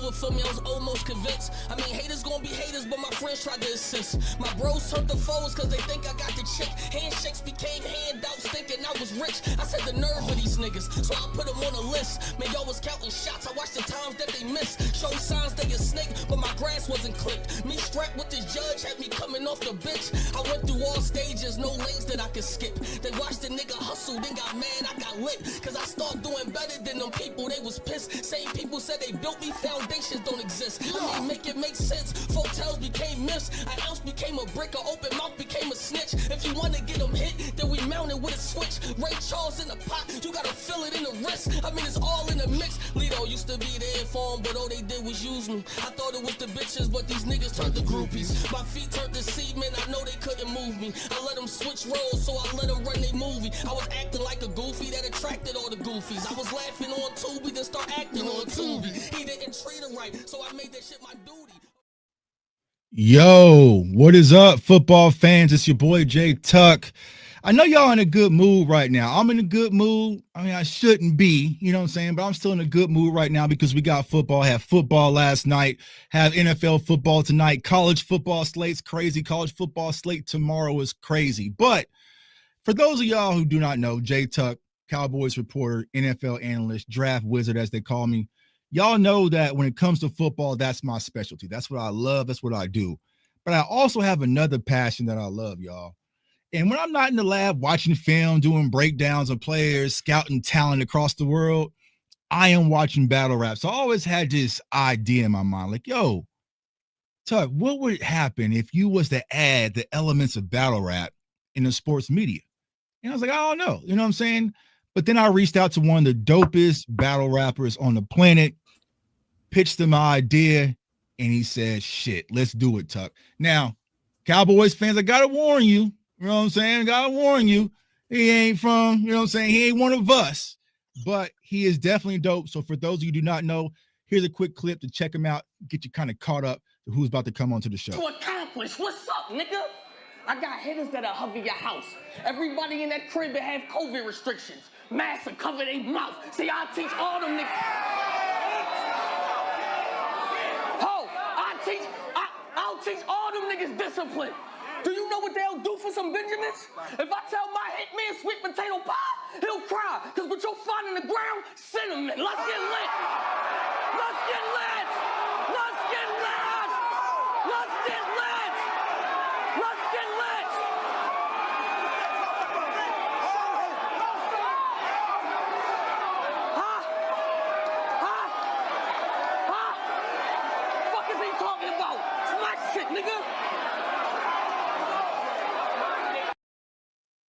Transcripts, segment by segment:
over for me, I was almost convinced. I mean, haters gonna be haters, but my friends tried to assist. My bros turned to foes cause they think I got the chick. Handshakes became handouts thinking I was rich. I said the nerve of these niggas, so I put them on a list. Man, y'all was counting shots, I watched the times that they missed. Showed signs they a snake, but my grass wasn't clipped. Me strapped with this judge had me coming off the bench. I went through all stages, no lanes that I could skip. They watched the nigga hustle, then got mad, I got lit. Cause I started doing better than them people, they was pissed. Same people said they built me, foundations don't exist. I mean, make it make sense. Hotels became myths. An ounce became a brick, an open mouth became a snitch. If you wanna get them hit, then we mount it with a switch. Ray Charles in the pot, you gotta feel it in the wrist. I mean, it's all in the mix. Lido used to be there for him, but all they did was use me. I thought it was the bitches, but these niggas turned to groupies. My feet turned to semen, I know they couldn't move me. I let them switch roles, so I let them run their movie. I was acting like a goofy that attracted all the goofies. I was laughing on Tubi, then start acting on Tubi. He didn't treat her right, so I made that shit my duty. Yo, what is up, football fans? It's your boy Jay Tuck. I know y'all in a good mood right now. I'm in a good mood. I mean, I shouldn't be, you know what I'm saying? But I'm still in a good mood right now because we got football. Had football last night. Have NFL football tonight. College football slate's crazy. College football slate tomorrow is crazy. But for those of y'all who do not know, Jay Tuck, Cowboys reporter, NFL analyst, draft wizard, as they call me, y'all know that when it comes to football, that's my specialty. That's what I love. That's what I do. But I also have another passion that I love, y'all. And when I'm not in the lab watching film, doing breakdowns of players, scouting talent across the world, I am watching battle rap. So I always had this idea in my mind, like, yo, Tuck, what would happen if you was to add the elements of battle rap in the sports media? And I was like, I don't know. You know what I'm saying? But then I reached out to one of the dopest battle rappers on the planet, pitched him my idea, and he said, shit, let's do it, Tuck. Now, Cowboys fans, I got to warn you. You know what I'm saying? I got to warn you. He ain't from, you know what I'm saying? He ain't one of us, but he is definitely dope. So for those of you who do not know, here's a quick clip to check him out, get you kind of caught up to who's about to come onto the show. To accomplish, what's up, nigga? I got hitters that'll hover your house. Everybody in that crib that have COVID restrictions. Masks to cover their mouth. See, I teach all them niggas. I'll teach all them niggas discipline. Do you know what they'll do for some Benjamins? If I tell my hitman sweet potato pie, he'll cry. Cause what you'll find in the ground, cinnamon. Let's get lit. Let's get lit. Let's get lit. Let's get lit. Let's get lit. Fuck is he talking about? Smash shit, nigga.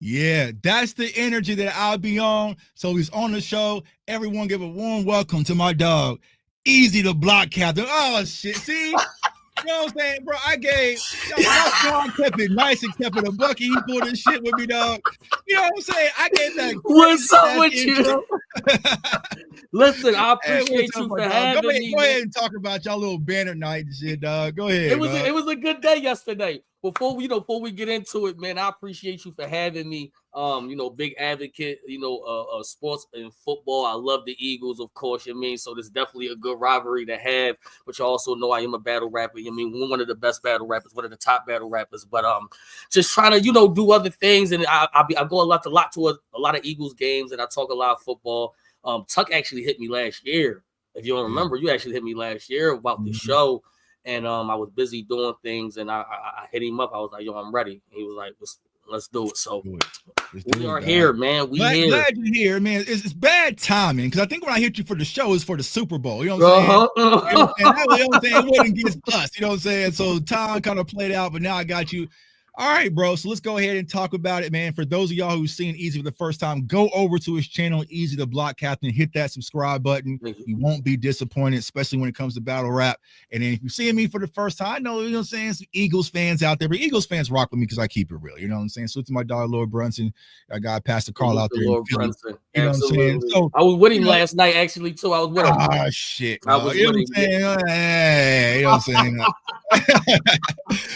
Yeah, that's the energy that I'll be on. So he's on the show. Everyone give a warm welcome to my dog, Eazy the Block Captain. Oh, shit. See? You know what I'm saying, bro? I kept it nice and kept it a bucket. He pulled this shit with me, dog. You know what I'm saying? I gave that. What's up with you? Listen, I appreciate you for having me. Go ahead and talk about y'all little banner night and shit, dog. Go ahead. It was a good day yesterday. Before we get into it, man, I appreciate you for having me. Big advocate, sports and football. I love the Eagles, of course. So there's definitely a good rivalry to have. But you also know I am a battle rapper. One of the best battle rappers, one of the top battle rappers. But just trying to do other things, and I go a lot to a lot of Eagles games, and I talk a lot of football. Tuck actually hit me last year. If you don't remember, you actually hit me last year about the show. And I was busy doing things, and I hit him up. I was like, yo, I'm ready. He was like, let's do it. So we are here, man. Glad you're here, man. It's bad timing, because I think when I hit you for the show, it's for the Super Bowl. You know what I'm saying? You know what I'm saying? It wasn't against us. You know what I'm saying? So time kind of played out, but now I got you. All right, bro. So let's go ahead and talk about it, man. For those of y'all who've seen Eazy for the first time, go over to his channel, Eazy the Block Captain. Hit that subscribe button. You won't be disappointed, especially when it comes to battle rap. And then if you're seeing me for the first time, I know, you know what I'm saying, some Eagles fans out there, but Eagles fans rock with me because I keep it real. You know what I'm saying? So to my dog, Lord Brunson, I got Pastor Carl out there. Lord Brunson. You know what I'm saying? So I was with him last night, actually, too. I was with him. Ah, shit. I was you know with what I'm saying? Hey, you know what I'm saying?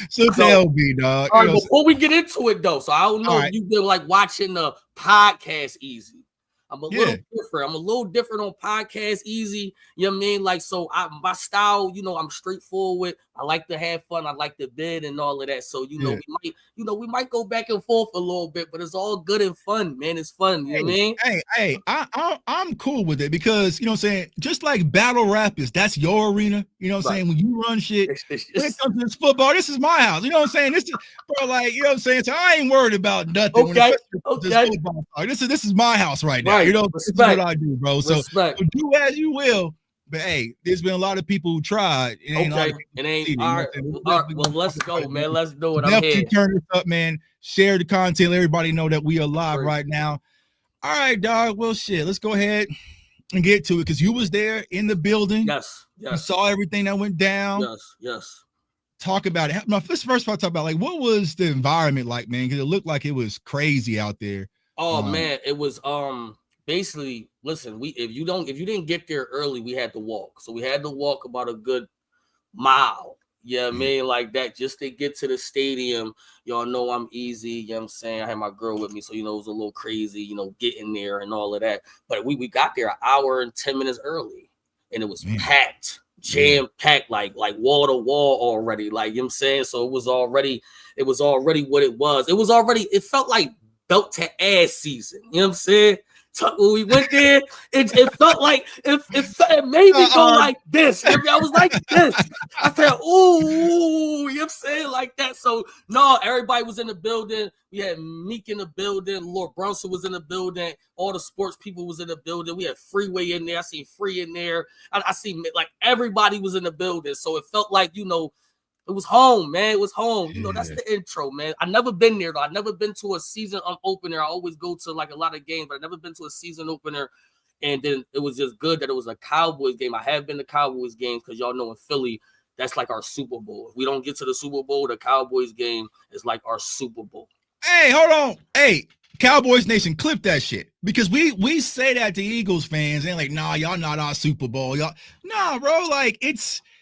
So tell me, dog. All right, before we get into it, though, so I don't know if you've been like watching the podcast Eazy. I'm a Yeah. little different. I'm a little different on podcast, Eazy. You know what I mean? Like, so my style, I'm straightforward. I like to have fun. I like to bid and all of that. So, we might go back and forth a little bit, but it's all good and fun, man. It's fun. You know what I mean? I'm cool with it because, what I'm saying, just like battle rap that's your arena, what I'm saying, when you run shit, when it comes to this football, this is my house, you know what I'm saying? This is, bro, like, you know what I'm saying? So I ain't worried about nothing when it comes to this football. This is my house right now, this is what I do, bro. So do as you will. But hey, there's been a lot of people who tried. It ain't all right. Well, let's go, man. Let's do it. I'm here. Turn this up, man. Share the content. Let everybody know that we are live right now. All right, dog. Well, shit. Let's go ahead and get to it because you was there in the building. Yes. You saw everything that went down. Yes. Talk about it. Now, first part, talk about like what was the environment like, man? Because it looked like it was crazy out there. Oh man, it was basically. Listen, if you didn't get there early, we had to walk. So we had to walk about a good mile. Yeah, I mean, like that, just to get to the stadium. Y'all know I'm Eazy. You know what I'm saying? I had my girl with me, so it was a little crazy, getting there and all of that. But we got there an hour and 10 minutes early, and it was packed, jam-packed, like wall to wall already. Like, you know what I'm saying? So it was already what it was. It felt like belt to ass season. You know what I'm saying? When we went there, it felt like it made me go like this. I was like this. I said, "Ooh," you know what I'm saying, like that. So no, everybody was in the building. We had Meek in the building. Lord Brunson was in the building. All the sports people was in the building. We had Freeway in there. I seen Free in there. I seen like everybody was in the building. So it felt like it was home, man. It was home. That's the intro, man. I never been there, though. I never been to a season opener. I always go to like a lot of games, but I never been to a season opener. And then it was just good that it was a Cowboys game. I have been to Cowboys games because y'all know in Philly, that's like our Super Bowl. If we don't get to the Super Bowl, the Cowboys game is like our Super Bowl. Hey, hold on. Hey, Cowboys Nation, clip that shit. Because we say that to Eagles fans. And like, nah, y'all not our Super Bowl. Y'all, nah, bro, like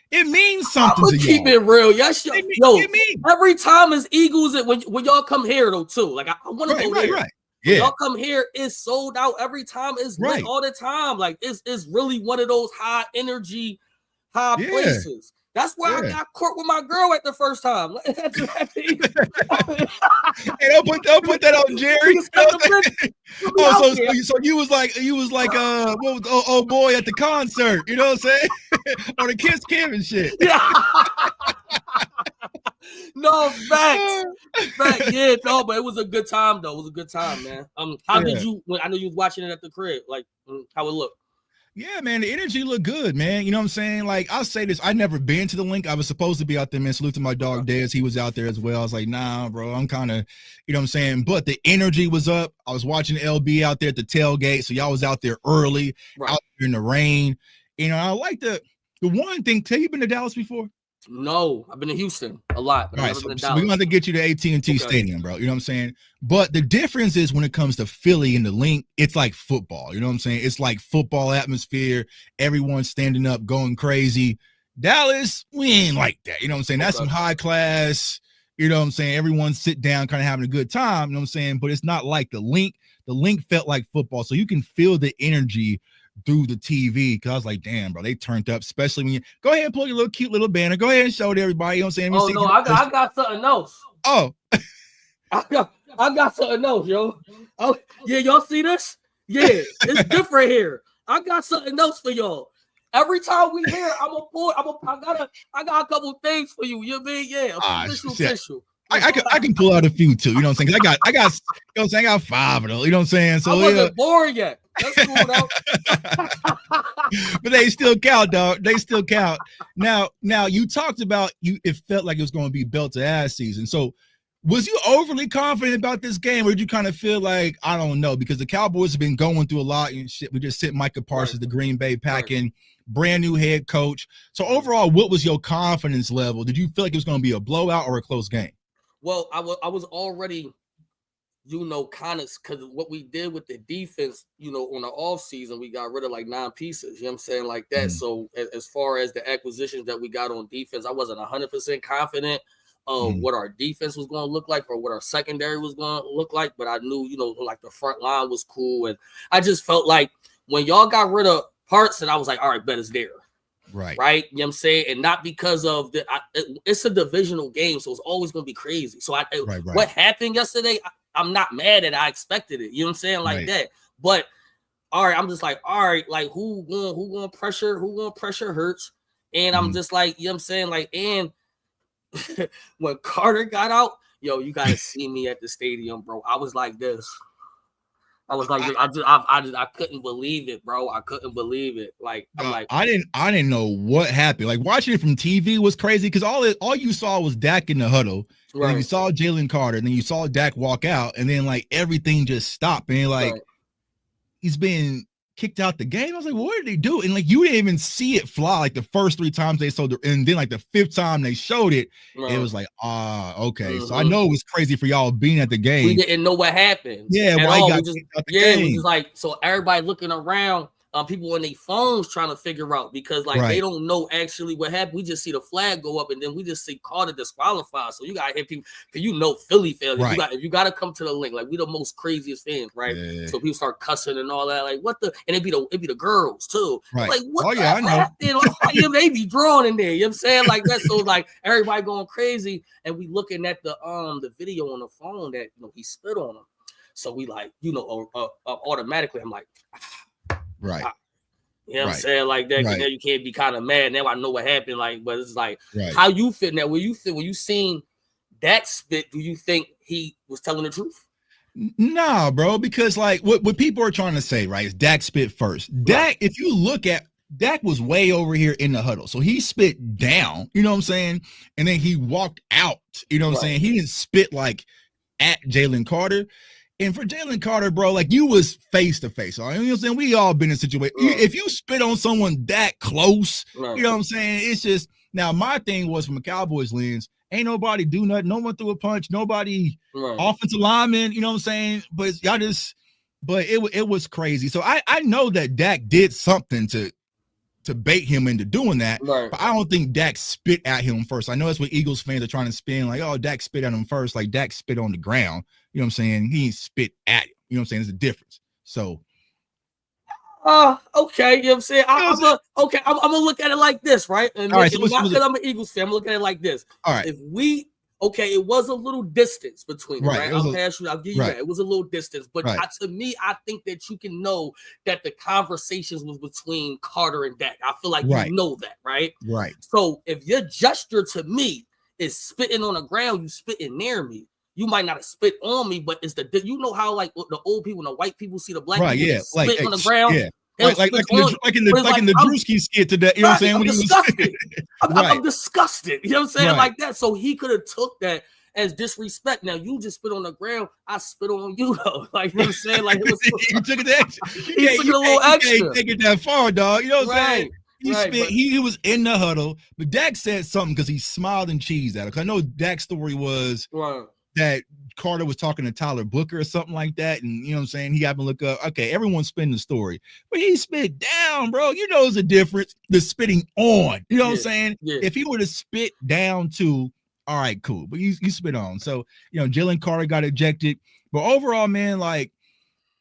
it means something to keep y'all. it real. Yes, every time it's Eagles, when y'all come here, though, too. Like, I want to go there. Right. Yeah. When y'all come here, it's sold out every time. It's lit all the time. Like, it's really one of those high energy, places. That's where I got caught with my girl at the first time. Hey, don't put that on Jerry. So you was like what was old boy at the concert, you know what I'm saying? Or the Kiss Kim and shit. Yeah. No, facts. Yeah, no, but it was a good time though. It was a good time, man. How did you? I know you was watching it at the crib. Like, how it looked? Yeah, man, the energy looked good, man. You know what I'm saying? Like, I'll say this. I never been to the link. I was supposed to be out there, man. Salute to my dog, Dez. He was out there as well. I was like, nah, bro, I'm kind of, you know what I'm saying? But the energy was up. I was watching LB out there at the tailgate. So y'all was out there early, out there in the rain. I like the one thing. Have you been to Dallas before? No, I've been to Houston a lot. But so we're going to have to get you to AT&T Stadium, bro. You know what I'm saying? But the difference is when it comes to Philly and the link, it's like football. You know what I'm saying? It's like football atmosphere. Everyone's standing up, going crazy. Dallas, we ain't like that. You know what I'm saying? That's some high class. You know what I'm saying? Everyone sit down, kind of having a good time. You know what I'm saying? But it's not like the link. The link felt like football. So you can feel the energy through the TV, because I was like, damn, bro, they turned up, especially when you go ahead and pull your cute little banner. Go ahead and show it to everybody. You know what I'm saying? I got something else. Oh. I got something else, yo. Oh, yeah, y'all see this? Yeah, it's different here. I got something else for y'all. Every time we here, I got a couple things for you. You know what I mean? Yeah, official tissue. I can pull out a few too. You know what I'm saying? I got you know what I'm saying? I got 5 of those. You know what I'm saying? So I wasn't born yet. That's cool though. But they still count, dog. They still count. Now you talked about it felt like it was going to be belt to ass season. So was you overly confident about this game, or did you kind of feel like, I don't know, because the Cowboys have been going through a lot and shit. We just sent Micah Parsons to Green Bay packing, brand new head coach. So overall, what was your confidence level? Did you feel like it was going to be a blowout or a close game? Well, I was already, kind of, because what we did with the defense, on the off season, we got rid of like 9 pieces, you know what I'm saying, like that. So as far as the acquisitions that we got on defense, I wasn't 100% confident. of what our defense was going to look like or what our secondary was going to look like. But I knew, like the front line was cool. And I just felt like when y'all got rid of parts, and I was like, all right, bet it's there. Right. You know what I'm saying? And not because of it's a divisional game, so it's always going to be crazy. So what happened yesterday, I'm not mad at it. I expected it. You know what I'm saying? Like that. But all right, I'm just like, all right, like who going to pressure Hurts? And I'm just like, you know what I'm saying? Like, and when Carter got out, yo, you got to see me at the stadium, bro. I was like this. I was like, I couldn't believe it, bro. I couldn't believe it. Like, I'm like, I didn't know what happened. Like watching it from TV was crazy because all you saw was Dak in the huddle, and then you saw Jalen Carter, and then you saw Dak walk out, and then like everything just stopped, and like he's being kicked out the game. I was like, well, what did they do? And like you didn't even see it fly like the first 3 times they showed it, and then like the 5th time they showed it, it was like, okay. So I know it was crazy for y'all being at the game. We didn't know what happened. Yeah, why got kicked out the game. We just like, so everybody looking around, people on their phones trying to figure out because like they don't know actually what happened. We just see the flag go up and then we just see Carter disqualified. So you gotta hit people because Philly fans. You gotta come to the link. Like we the most craziest fans, right? Yeah. So people start cussing and all that. Like what the and it be the girls too. Right. Like what I know. Like, they be drawn in there. You know what I'm saying? Like that. So like everybody going crazy and we looking at the video on the phone that he spit on him. So we like, automatically I'm like right. You know what I'm saying? Like that, now you can't be kind of mad. Now I know what happened. Like, but it's like how you fit now. When you seen that spit, do you think he was telling the truth? Nah, bro, because like what people are trying to say, right, is Dak spit first. Dak, if you look at Dak was way over here in the huddle. So he spit down, you know what I'm saying? And then he walked out, you know what I'm saying? He didn't spit like at Jalen Carter. And for Jalen Carter, bro, like you was face to face. You know what I'm saying? We all been in a situation. If you spit on someone that close, you know what I'm saying? It's just now my thing was from a Cowboys lens, ain't nobody do nothing. No one threw a punch, nobody offensive lineman, you know what I'm saying? But it was crazy. So I know that Dak did something to bait him into doing that, but I don't think Dak spit at him first. I know that's what Eagles fans are trying to spin, like, oh, Dak spit at him first. Like Dak spit on the ground. You know what I'm saying? He spit at him. You know what I'm saying? There's a difference. So okay, you know what I'm saying? I'm gonna look at it like this, right? And all right, so not because I'm an Eagles fan, I'm looking at it like this. All right. It was a little distance between them, right? I'll give you that. It was a little distance. But to me, I think that you can know that the conversations was between Carter and Dak. I feel like you know that, right? Right. So if your gesture to me is spitting on the ground, you spitting near me. You might not have spit on me, but it's how like the old people and the white people see the black people spit on the ground. Yeah. Like in the Drewski skit today, you know what I'm saying? I'm disgusted. I'm disgusted. You know what I'm saying? Like that. So he could have took that as disrespect. Now you just spit on the ground. I spit on you though. Like you know what I'm saying? Like it was, you took it extra. He took it a little extra. You can't take it that far, dog. You know what I'm saying? He was in the huddle, but Dak said something because he smiled and cheesed at it. I know Dak's story was that Carter was talking to Tyler Booker or something like that. And you know what I'm saying? He happened to look up. Okay, everyone's spinning the story. But he spit down, bro. You know there's a difference. The spitting on. You know what I'm saying? Yeah. If he would have spit down too, all right, cool. But you spit on. So, Jalen Carter got ejected. But overall, man, like,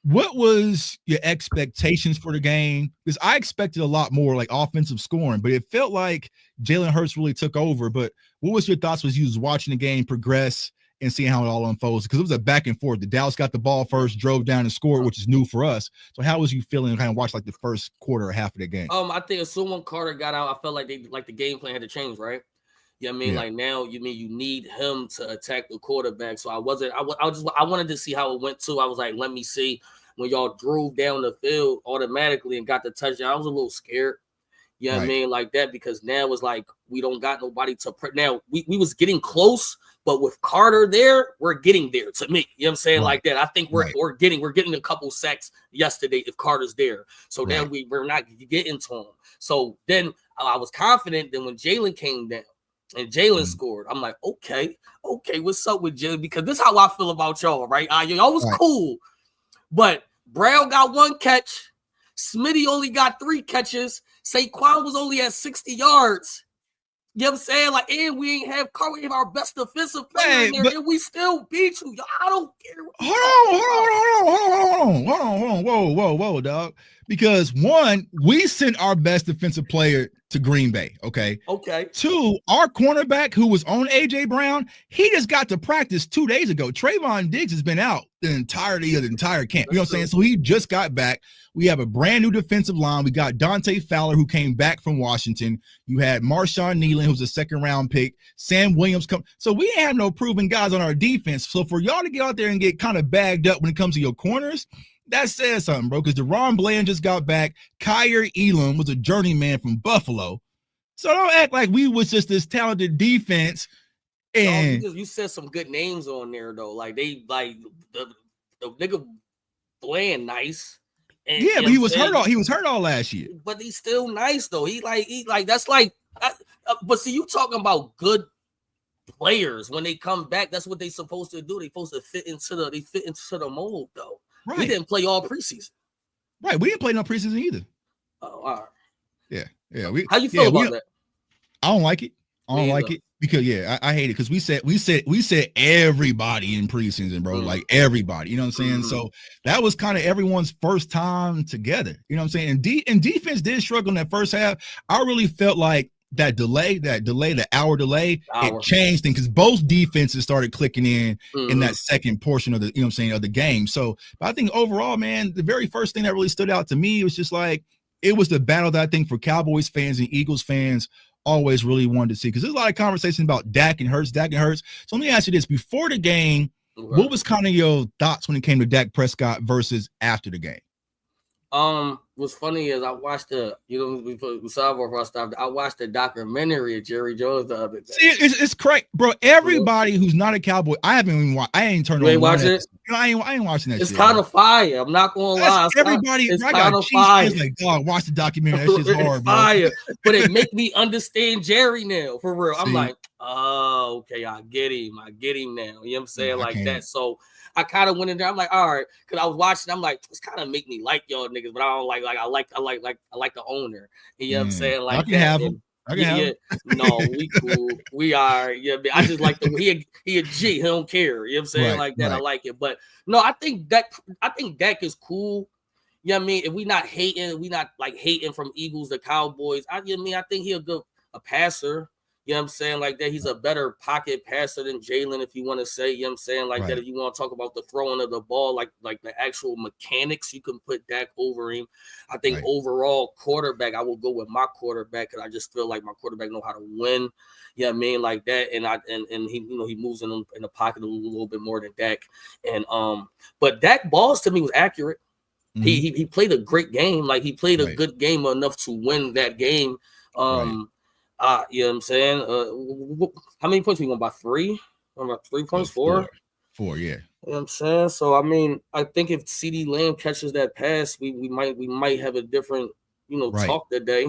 what was your expectations for the game? Because I expected a lot more like offensive scoring, but it felt like Jalen Hurts really took over. But what was your thoughts as you was watching the game progress and seeing how it all unfolds? Because it was a back and forth. The Dallas got the ball first, drove down and scored, which is new for us. So how was you feeling kind of watch like the first quarter or half of the game? I think as soon as Carter got out, I felt like the game plan had to change, right? You know what I mean? Like now you need him to attack the quarterback. So I wanted to see how it went too. I was like, let me see. When y'all drove down the field automatically and got the touchdown, I was a little scared. You know what I mean? Like that, because now it's like we don't got nobody to now we was getting close, but with Carter there, we're getting there to me. You know what I'm saying? Like that. I think we're getting a couple sacks yesterday if Carter's there. So now we're not getting to him. So then I was confident that when Jalen came down and Jalen scored, I'm like, okay, what's up with Jalen? Because this is how I feel about y'all, right? Y'all was cool, but Brown got 1 catch. Smitty only got 3 catches. Saquon was only at 60 yards. You know what I'm saying? Like, and we ain't have Carr, we have our best defensive player in there, but, and we still beat you. I don't care. Hold on, whoa, dog. Because one, we sent our best defensive player to Green Bay. Okay. Okay. Two, our cornerback who was on AJ Brown, he just got to practice 2 days ago. Trayvon Diggs has been out the entirety of the entire camp. You know what I'm saying? So he just got back. We have a brand new defensive line. We got Dante Fowler, who came back from Washington. You had Marshawn Nealon, who's a second-round pick. Sam Williams. So we didn't have no proven guys on our defense. So for y'all to get out there and get kind of bagged up when it comes to your corners, that says something, bro, because DeRon Bland just got back. Kyer Elam was a journeyman from Buffalo. So don't act like we was just this talented defense. And you said some good names on there, though. Like, they, like, the nigga Bland nice. And, yeah, but he was hurt all. He was hurt all last year. But he's still nice though. He that's like. But see, you talking about good players when they come back. That's what they supposed to do. They supposed to fit into the mold though. Right. We didn't play all preseason. Right. We didn't play no preseason either. Oh, all right. Yeah. How you feel about that? I don't like it. I don't like it because I hate it because we said everybody in preseason, bro, like everybody, you know what I'm saying? So that was kind of everyone's first time together, you know what I'm saying? And defense did struggle in that first half. I really felt like the hour delay, it changed things because both defenses started clicking in that second portion of the, you know what I'm saying, of the game. So but I think overall, man, the very first thing that really stood out to me was just like it was the battle that I think for Cowboys fans and Eagles fans always really wanted to see, because there's a lot of conversation about Dak and Hurts. So let me ask you this: before the game, what was kind of your thoughts when it came to Dak Prescott versus after the game? What's funny is I watched I watched the documentary of Jerry Jones the other day. See, it's crazy, bro. Everybody who's not a Cowboy, I haven't even watched. I ain't turned on. You ain't watching it? I ain't watching that. It's kind of fire. I'm not gonna lie. Everybody, it's kind of fire. Like, dog, watch the documentary. That shit's hard, fire. But it make me understand Jerry now for real. I'm like, oh, okay, I get him now. You know what I'm saying? Like that. So I kind of went in there. I'm like, all right, because I was watching. I'm like, it's kind of make me like y'all niggas, but I don't like I like the owner. You know what I'm saying? Like I can have him. No, we cool. We are. Yeah, I just like he a G. He don't care. You know what I'm saying? Like that. Right. I like it. But no, I think Dak is cool. You know what I mean? If we not hating from Eagles to Cowboys, I think he a passer. You know what I'm saying? Like that, he's a better pocket passer than Jalen, if you want to say, you know what I'm saying? Like that, if you want to talk about the throwing of the ball, like the actual mechanics, you can put Dak over him. I think overall quarterback, I will go with my quarterback because I just feel like my quarterback know how to win. You know what I mean? Like that. And he, he moves in the pocket a little bit more than Dak. And but Dak balls to me was accurate. Mm-hmm. He played a great game. Like he played a good game enough to win that game. You know what I'm saying? How many points we won by? 3? About 3 points? 4? 4, yeah. You know what I'm saying? So I mean, I think if CeeDee Lamb catches that pass, we might have a different, talk today.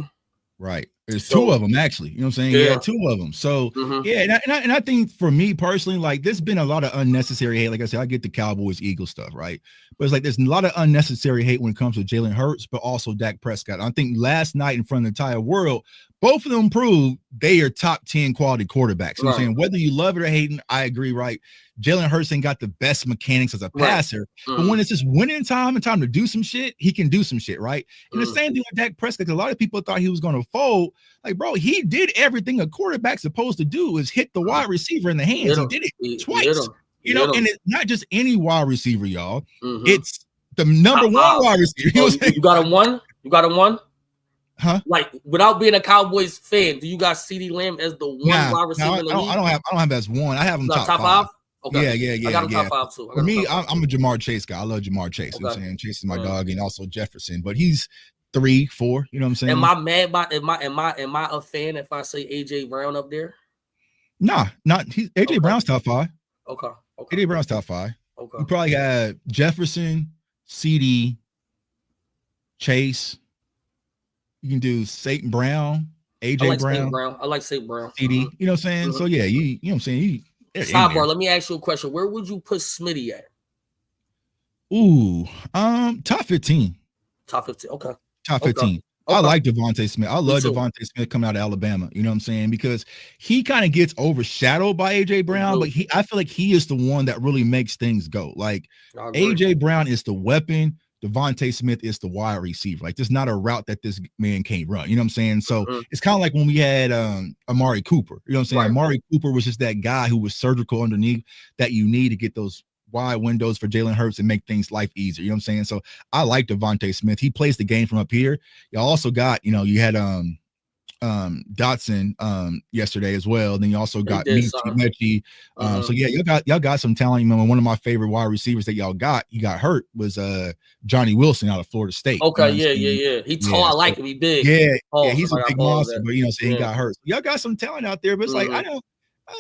Right. There's 2 of them actually. You know what I'm saying? Yeah, 2 of them. So and I think for me personally, like there's been a lot of unnecessary hate. Like I said, I get the Cowboys Eagles stuff, right? But it's like there's a lot of unnecessary hate when it comes to Jalen Hurts, but also Dak Prescott. I think last night in front of the entire world, both of them proved they are top 10 quality quarterbacks. You know what I'm saying? Whether you love it or hate it, I agree, right? Jalen Hurts ain't got the best mechanics as a passer, but when it's just winning time and time to do some shit, he can do some shit, right? And the same thing with Dak Prescott. A lot of people thought he was going to fold. Like, bro, he did everything a quarterback's supposed to do is hit the wide receiver in the hands. He did it twice. And it's not just any wide receiver, y'all. It's the number 1 wide receiver. You got a 1? You got a 1? Huh? Like without being a Cowboys fan, do you got CeeDee Lamb as the 1 wide receiver in the league? I don't have as 1. I have him top 5. Okay. Yeah. I got him top 5 too. For me, I'm a Jamar Chase guy. I love Jamar Chase. You know what I'm saying? Chase is my dog, and also Jefferson. But he's 3, 4. You know what I'm saying? Am I mad by? Am I a fan if I say AJ Brown up there? Nah, not AJ Brown's top 5. Okay. AJ Brown's top 5. Okay. You probably had Jefferson, CD, Chase. You can do Saint Brown, AJ Brown. I like Saint Brown. CD. You know what I'm saying? So yeah, you know what I'm saying? Sidebar, let me ask you a question. Where would you put Smitty at? Ooh, top 15. Top 15. Okay. Top 15. I like Devontae Smith. I love too. Devontae Smith coming out of Alabama. You know what I'm saying? Because he kind of gets overshadowed by AJ Brown, but I feel like he is the one that really makes things go. Like AJ Brown is the weapon. Devontae Smith is the wide receiver. Like there's not a route that this man can't run. You know what I'm saying? So it's kind of like when we had Amari Cooper. You know what I'm saying? Right. Amari Cooper was just that guy who was surgical underneath that you need to get those wide windows for Jalen Hurts and make things life easier. You know what I'm saying? So I like Devontae Smith. He plays the game from up here. Y'all also got, you had Dotson yesterday as well. Then you also got Mechie. So yeah, y'all got some talent. You know, one of my favorite wide receivers that y'all got, he got hurt, was Johnny Wilson out of Florida State. Okay, yeah. He tall. I like him. He big. Yeah, he's a big monster, but so he got hurt. So y'all got some talent out there, but it's like I don't.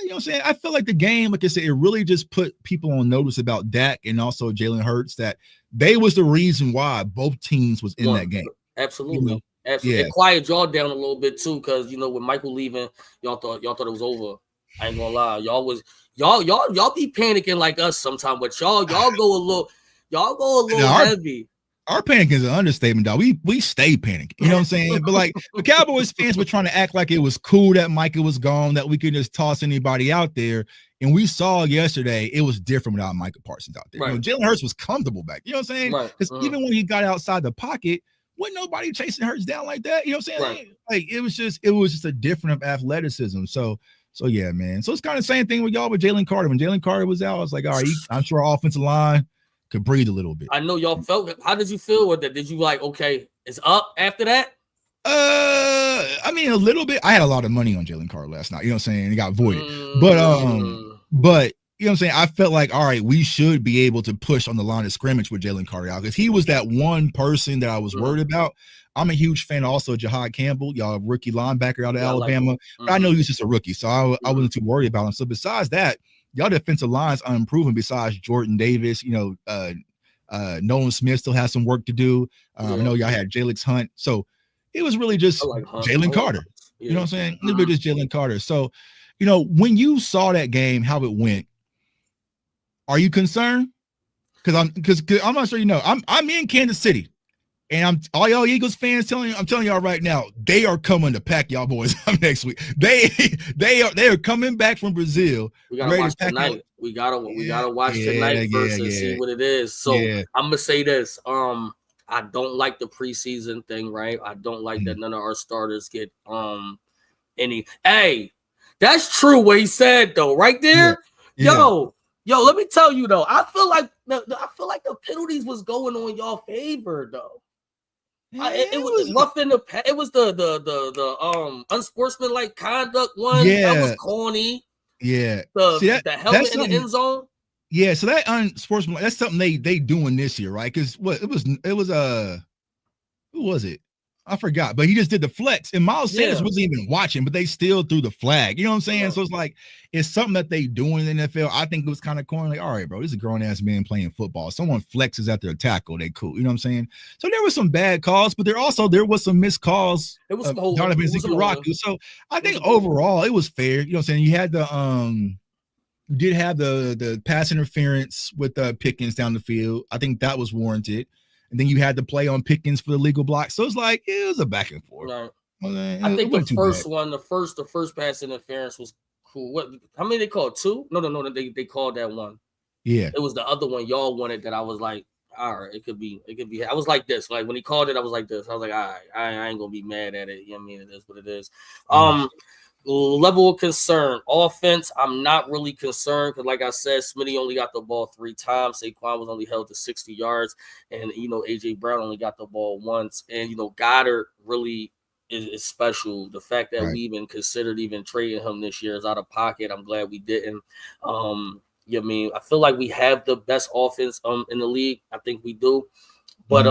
You know what I'm saying? I feel like the game, like I said, it really just put people on notice about Dak and also Jalen Hurts, that they was the reason why both teams was in that game. Absolutely. Absolutely. It quieted y'all down a little bit too, because with Michael leaving, y'all thought it was over. I ain't gonna lie. Y'all be panicking like us sometimes, but y'all go a little heavy. Our panic is an understatement, dog. We stay panicking. You know what I'm saying? But like the Cowboys fans were trying to act like it was cool that Micah was gone, that we could just toss anybody out there. And we saw yesterday it was different without Micah Parsons out there. Right. Jalen Hurts was comfortable back. You know what I'm saying? Because even when he got outside the pocket, wasn't nobody chasing Hurts down like that. You know what I'm saying? Right. Like it was just a different athleticism. So yeah, man. So it's kind of the same thing with y'all with Jalen Carter. When Jalen Carter was out, I was like, all right, I'm sure our offensive line could breathe a little bit. I know y'all felt it. How did you feel with that? Did you like, okay, it's up after that? I mean, a little bit. I had a lot of money on Jalen Carter last night. You know what I'm saying? It got voided. But you know what I'm saying? I felt like, all right, we should be able to push on the line of scrimmage with Jalen Carter out, because he was that one person that I was worried about. I'm a huge fan also of Jahad Campbell, y'all rookie linebacker out of Alabama. But I know he was just a rookie, so I wasn't too worried about him. So besides that, y'all defensive line's unproven besides Jordan Davis. Nolan Smith still has some work to do. I know y'all had Jalix Hunt. So it was really just Jalen Carter. You know what I'm saying? A little bit just Jalen Carter. So, when you saw that game, how it went, are you concerned? Because I'm not sure I'm in Kansas City. And all y'all Eagles fans I'm telling y'all right now, they are coming to pack y'all boys up next week. They are coming back from Brazil. We gotta watch tonight. We gotta watch tonight first and see what it is. So I'm gonna say this. I don't like the preseason thing, right? I don't like that none of our starters get any. Hey, that's true what he said though, right there. Yo, let me tell you though. I feel like the penalties was going on y'all favor though. It was roughing the. It was the unsportsmanlike conduct one. That was corny. Yeah, the helmet in the end zone. Yeah, so that unsportsmanlike, that's something they doing this year, right? Because it was who was it? I forgot, but he just did the flex, and Miles Sanders wasn't even watching, but they still threw the flag. You know what I'm saying? Yeah. So it's like it's something that they do in the NFL. I think it was kind of corny. Like, all right, bro, this is a grown ass man playing football. Someone flexes at their tackle, they cool. You know what I'm saying? So there was some bad calls, but there was some missed calls. It was Donovan Zikaraku. So I think overall it was fair. You know what I'm saying? You had you did have the pass interference with Pickens down the field. I think that was warranted. And then you had to play on Pickens for the legal block. So it's like it was a back and forth. Right. I think the first pass interference was cool. What? How many they called? 2? No. They called that one. Yeah. It was the other one y'all wanted that I was like, all right, it could be. I was like this. Like when he called it, I was like this. I was like, all right, I ain't gonna be mad at it. You know what I mean? It is what it is. Level of concern. Offense, I'm not really concerned because, like I said, Smitty only got the ball 3 times. Saquon was only held to 60 yards. And, A.J. Brown only got the ball once. And, Goddard really is special. The fact that we even considered even trading him this year is out of pocket. I'm glad we didn't. I feel like we have the best offense in the league. I think we do. But,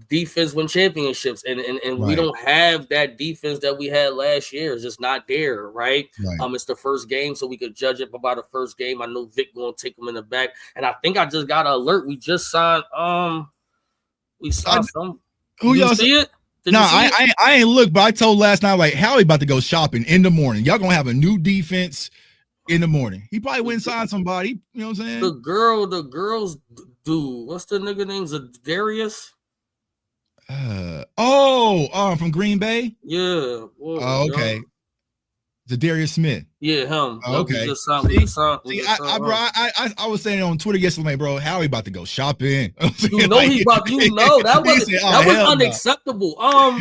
defense win championships, and we don't have that defense that we had last year. It's just not there, right? It's the first game, so we could judge it by the first game. I know Vic gonna take them in the back, and I think I just got an alert. We just signed. We saw some. Who y'all see it? I ain't look, but I told last night like Howie about to go shopping in the morning. Y'all gonna have a new defense in the morning. He probably went and signed somebody. You know what I'm saying? The girls. Dude, what's the nigga name? Darius? From Green Bay. Yeah. Oh, okay. Zadarius Smith. Yeah, him. Oh, We okay. just signed. See, I was saying on Twitter yesterday, bro. How he about to go shopping? You know he about. You know that was hell unacceptable. no.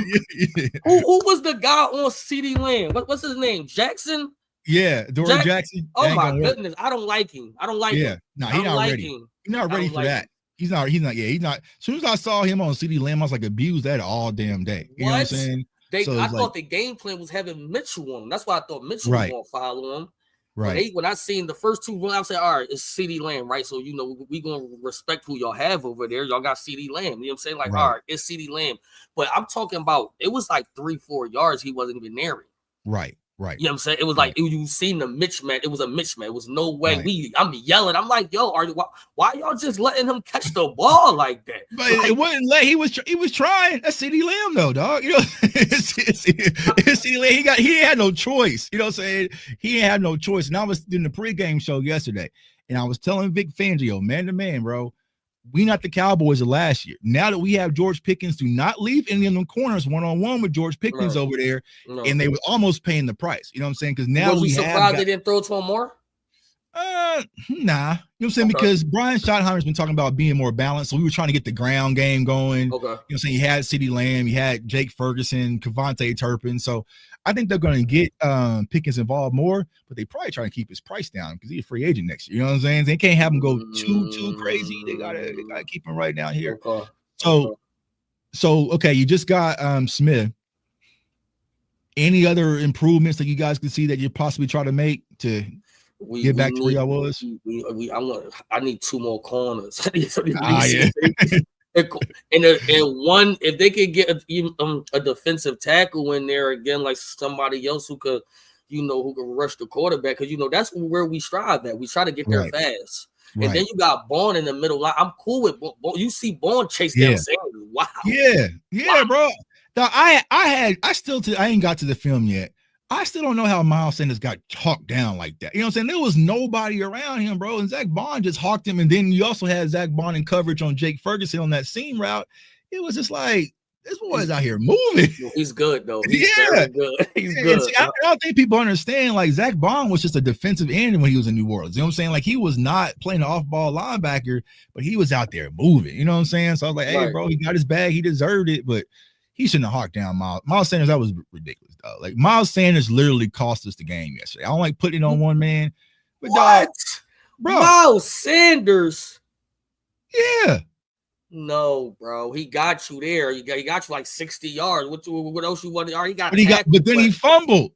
Who was the guy on CD Lamb? What's his name? Jackson. Yeah, Dory Jackson. Oh my goodness, I don't like him. I don't like him. No, he's not ready. He's not ready for that. He's not. Yeah, he's not. As soon as I saw him on CD Lamb, I was like, abuse that all damn day. You know what I'm saying? I thought the game plan was having Mitchell on him. That's why I thought Mitchell was going to follow him. Right. When I seen the first two runs, I said, all right, it's CD Lamb, right? So, you know, we going to respect who y'all have over there. Y'all got CD Lamb. You know what I'm saying? Like, all right, it's CD Lamb. But I'm talking about, it was like 3-4 yards. He wasn't even near it. Right. You know what I'm saying? It was like you seen the mismatch. It was a mismatch. It was no way. I'm yelling. I'm like, yo, why y'all just letting him catch the ball like that? But it wouldn't let. He was trying. That's CD Lamb though, dog. You know, it's CD Lamb. He had no choice. You know what I'm saying? He had no choice. And I was in the pregame show yesterday, and I was telling Vic Fangio, man to man, bro. We not the Cowboys of last year. Now that we have George Pickens, do not leave any of them corners one-on-one with George Pickens over there. And they were almost paying the price. You know what I'm saying? Because now we surprised they didn't throw to him more? Nah. You know what I'm saying? Because Brian Schottenheimer's been talking about being more balanced. So we were trying to get the ground game going. You know what I'm saying? You had CeeDee Lamb, you had Jake Ferguson, Kevontae Turpin. So I think they're going to get Pickens involved more, but they probably try to keep his price down because he's a free agent next year. You know what I'm saying? They can't have him go too crazy. They gotta keep him right down here. So okay, you just got Smith. Any other improvements that you guys can see that you possibly try to make to get back to where y'all was? I need 2 more corners. And one, if they could get a defensive tackle in there again, like somebody else who could rush the quarterback, because that's where we strive at. We try to get there fast. And then you got Bourne in the middle. I'm cool with Bourne. You see Bourne chase down Sanders. Wow. Yeah, bro. Now, I ain't got to the film yet. I still don't know how Miles Sanders got hawked down like that. You know what I'm saying? There was nobody around him, bro. And Zach Bond just hawked him. And then you also had Zach Bond in coverage on Jake Ferguson on that seam route. It was just like, this boy's out here moving. He's good, though. He's very good. He's good. See, I don't think people understand, like, Zach Bond was just a defensive end when he was in New Orleans. You know what I'm saying? Like, he was not playing an off-ball linebacker, but he was out there moving. You know what I'm saying? So I was like, hey, bro, he got his bag. He deserved it, but he shouldn't have hawked down Miles Sanders. That was ridiculous, dog. Like, Miles Sanders literally cost us the game yesterday. I don't like putting it on one man. But what? Dog, bro. Miles Sanders? Yeah. No, bro. He got you there. He got you like 60 yards. What else you want? He got. But then he fumbled.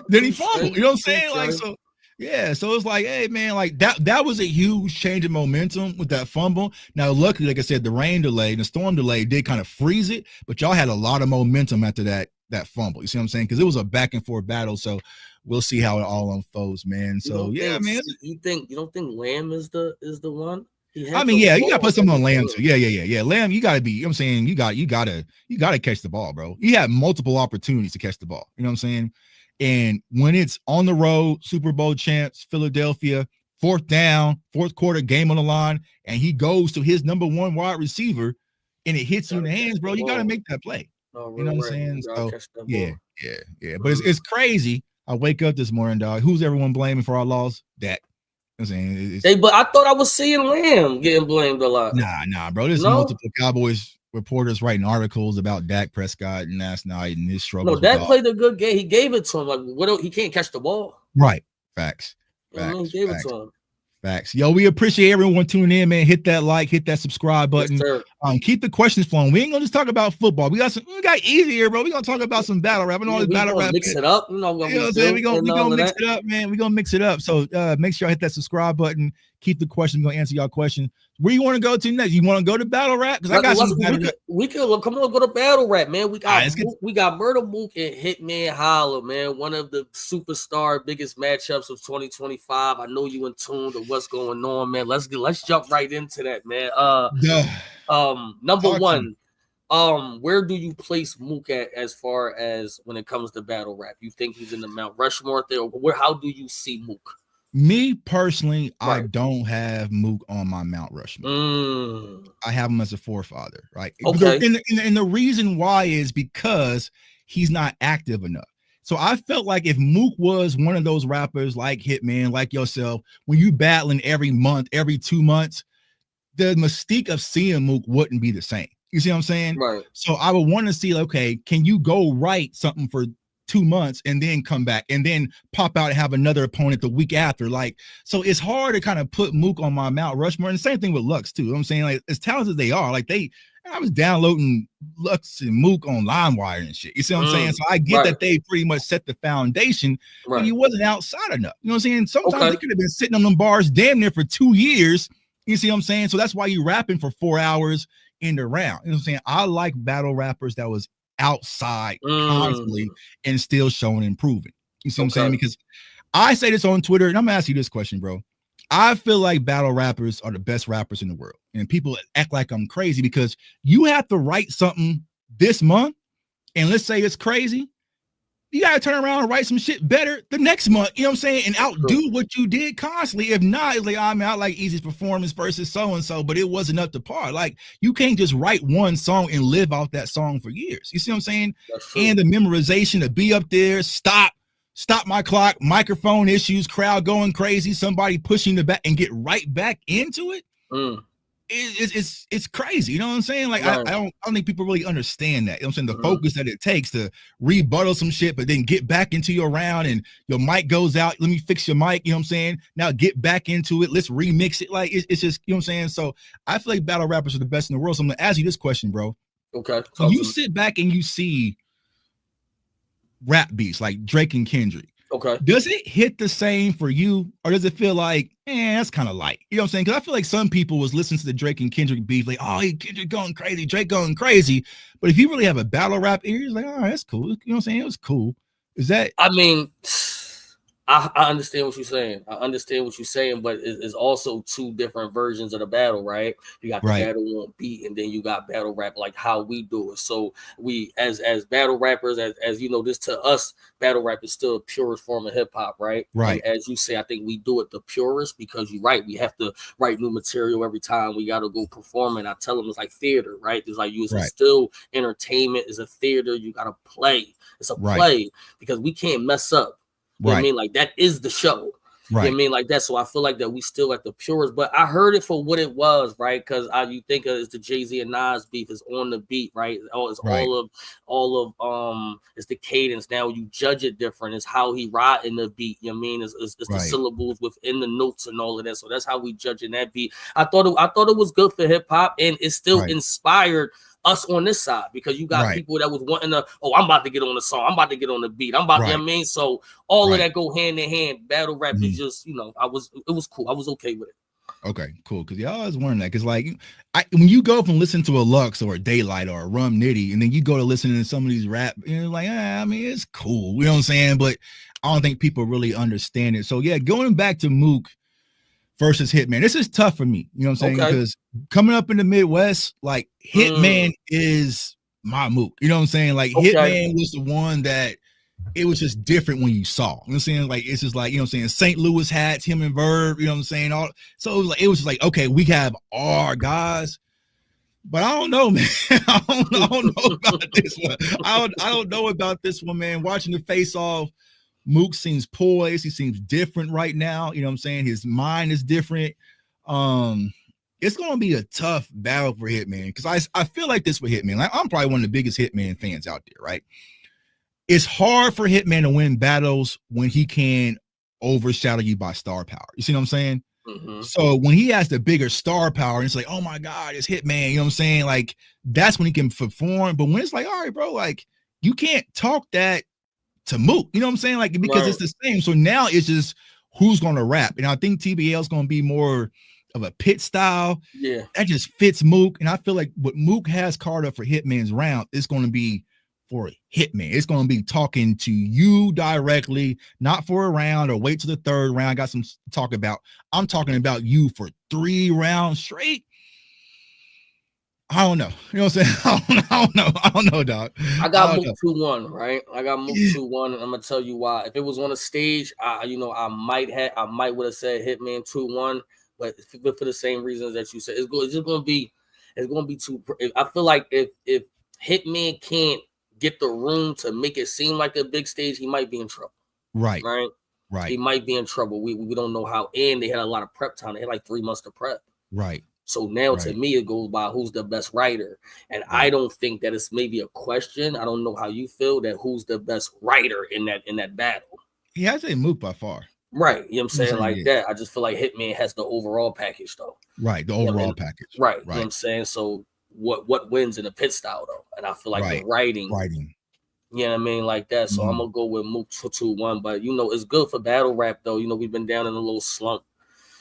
Then he fumbled. You know what I'm saying? Like, so. Yeah, so it's like, hey, man, like that was a huge change in momentum with that fumble. Now, luckily, like I said, the rain delay, the storm delay did kind of freeze it, but y'all had a lot of momentum after that fumble. You see what I'm saying? Because it was a back and forth battle. So we'll see how it all unfolds, man. So yeah, man. You don't think Lamb is the one? I mean, yeah, you gotta put something on Lamb too. Yeah. Lamb, you gotta be. You know what I'm saying, you gotta catch the ball, bro. You had multiple opportunities to catch the ball. You know what I'm saying? And when it's on the road, Super Bowl champs, Philadelphia, 4th down, 4th quarter, game on the line, and he goes to his number 1 wide receiver, and it hits you in the hands, bro. You got to make that play. You know what I'm saying? So, yeah. But it's crazy. I wake up this morning, dog. Who's everyone blaming for our loss? Dak. You know what I'm saying? But I thought I was seeing Lamb getting blamed a lot. Nah, bro. There's multiple Cowboys reporters writing articles about Dak Prescott and last night and his struggles. No, Dak played a good game. He gave it to him. Like, he can't catch the ball. Right. Facts. He gave it to him. Facts. Yo, we appreciate everyone tuning in, man. Hit that like, hit that subscribe button. Yes, keep the questions flowing. We ain't gonna just talk about football. We got Eazy here, bro. We gonna talk about some battle rap and all this battle rap. Mix it up. We gonna mix it up, man. We're gonna mix it up. So make sure y'all hit that subscribe button. Keep the questions. We're gonna answer y'all questions. Where you want to go to next? You want to go to battle rap? Because I got some battle rap. We can come on, go to battle rap, man. We got Murder Mook and Hitman Holla, man. One of the superstar biggest matchups of 2025. I know you in tune to what's going on, man. Let's jump right into that, man. Number one, where do you place Mook at as far as when it comes to battle rap? You think he's in the Mount Rushmore there? How do you see Mook? Me personally, I Right. don't have Mook on my Mount Rushmore. I have him as a forefather, right? Okay. And the reason why is because he's not active enough. So I felt like if Mook was one of those rappers like Hitman, like yourself, when you battling every month, every 2 months, the mystique of seeing Mook wouldn't be the same. You see what I'm saying? Right. So I would want to see, okay, can you go write something for 2 months and then come back and then pop out and have another opponent the week after? Like, so it's hard to kind of put Mook on my Mount Rushmore. And the same thing with Lux, too. You know what I'm saying? Like, as talented as they are, like I was downloading Lux and Mook on LimeWire and shit. You see what I'm saying? So I get that they pretty much set the foundation, but he wasn't outside enough. You know what I'm saying? Sometimes they could have been sitting on them bars damn near for 2 years. You see what I'm saying? So that's why you rapping for 4 hours in the round. You know what I'm saying? I like battle rappers that was outside constantly and still showing improving. You see what I'm saying? Because I say this on Twitter, and I'm gonna ask you this question, bro. I feel like battle rappers are the best rappers in the world, and people act like I'm crazy because you have to write something this month, and let's say it's crazy. You gotta turn around and write some shit better the next month, you know what I'm saying, and outdo what you did constantly. If not, it's like, I mean, I like Eazy's performance versus so and so, but it wasn't up to par. Like, you can't just write one song and live off that song for years. You see what I'm saying? And the memorization to be up there, stop my clock, microphone issues, crowd going crazy, somebody pushing the back and get right back into it. It's crazy, you know what I'm saying? Like, I don't think people really understand that. You know what I'm saying? The focus that it takes to rebuttal some shit, but then get back into your round and your mic goes out. Let me fix your mic, you know what I'm saying? Now get back into it. Let's remix it. Like, it's just, you know what I'm saying? So I feel like battle rappers are the best in the world. So I'm gonna ask you this question, bro. Okay. So you sit back and you see rap beats like Drake and Kendrick. Okay. Does it hit the same for you, or does it feel like, that's kind of light? You know what I'm saying? Because I feel like some people was listening to the Drake and Kendrick beef, like, oh, Kendrick going crazy, Drake going crazy. But if you really have a battle rap ear, it's like, all right, that's cool. You know what I'm saying? It was cool. Is that? I mean, I understand what you're saying. I understand what you're saying, but it's also two different versions of the battle, right? You got the battle on beat, and then you got battle rap, like how we do it. So we, as battle rappers, as you know, this to us, battle rap is still a purest form of hip hop, right? Right. And as you say, I think we do it the purest because you're right. We have to write new material every time we got to go perform. And I tell them it's like theater, right? It's like it's still entertainment. It's a theater. You got to play. It's a play because we can't mess up. You know what I mean? Like, that is the show. You know what I mean? Like that. So I feel like that we still at the purest, but I heard it for what it was, right? Because you think it's the Jay-Z and Nas beef is on the beat, right? Oh, it's all of it's the cadence. Now you judge it different. It's how he ride in the beat. You know what I mean? It's the syllables within the notes and all of that. So that's how we judge in that beat. I thought it was good for hip hop, and it still inspired us on this side because you got people that was wanting to, I'm about to get on the song, I'm about to get on the beat, I'm about, you know what I mean? So all of that go hand in hand. Battle rap is just, it was cool. I was okay with it. Okay, cool. Because y'all always wondering that. Because like, when you go from listening to a Lux or a Daylight or a Rum Nitty, and then you go to listening to some of these rap, and you're like, I mean, it's cool. You know what I'm saying? But I don't think people really understand it. So yeah, going back to Mook versus Hitman, this is tough for me. You know what I'm saying? Because coming up in the Midwest, like, Hitman is my Mook. You know what I'm saying? Like, Hitman was the one that it was just different when you saw. You know what I'm saying? Like, it's just like, you know what I'm saying? St. Louis hats, him and Verb, you know what I'm saying? So it was just like, okay, we have our guys. But I don't know, man. I don't know about this one. I don't know about this one, man. Watching the face off, Mook seems poised. He seems different right now. You know what I'm saying? His mind is different. It's going to be a tough battle for Hitman because I feel like this with Hitman. Like, I'm probably one of the biggest Hitman fans out there, right? It's hard for Hitman to win battles when he can overshadow you by star power. You see what I'm saying? So when he has the bigger star power, and it's like, oh my God, it's Hitman. You know what I'm saying? Like, that's when he can perform. But when it's like, all right, bro, like, you can't talk that to Mook, you know what I'm saying? Like, because it's the same. So now it's just who's going to rap. And I think TBL is going to be more of a pit style. Yeah. That just fits Mook. And I feel like what Mook has carved up for Hitman's round is going to be for Hitman. It's going to be talking to you directly, not for a round or wait till the third round. I got some to talk about. I'm talking about you for 3 rounds straight. I don't know. You know what I'm saying? I don't know, dog. I I got don't Mook know. 2-1, right? I got Mook 2-1, and I'm gonna tell you why. If it was on a stage, I might would have said Hitman 2-1, but for the same reasons that you said, it's gonna be too. I feel like if Hitman can't get the room to make it seem like a big stage, he might be in trouble. Right. Right. He Right. might be in trouble. We don't know how, and they had a lot of prep time. They had like 3 months to prep. Right. So now to Right. me, it goes by who's the best writer. And I Right. don't think that it's maybe a question. I don't know how you feel that who's the best writer in that battle. He has a Mook by far. Right. You know what I'm saying? Like Yeah. that. I just feel like Hitman has the overall package though. Right. The You know what I overall mean? package. Right. You know what Right. I'm saying? So what wins in the pit style though? And I feel like the Right. writing, Writing. you know what I mean? Like that. So I'm Mhm. gonna go with Mook 2-1. But you know, it's good for battle rap though. You know, we've been down in a little slump.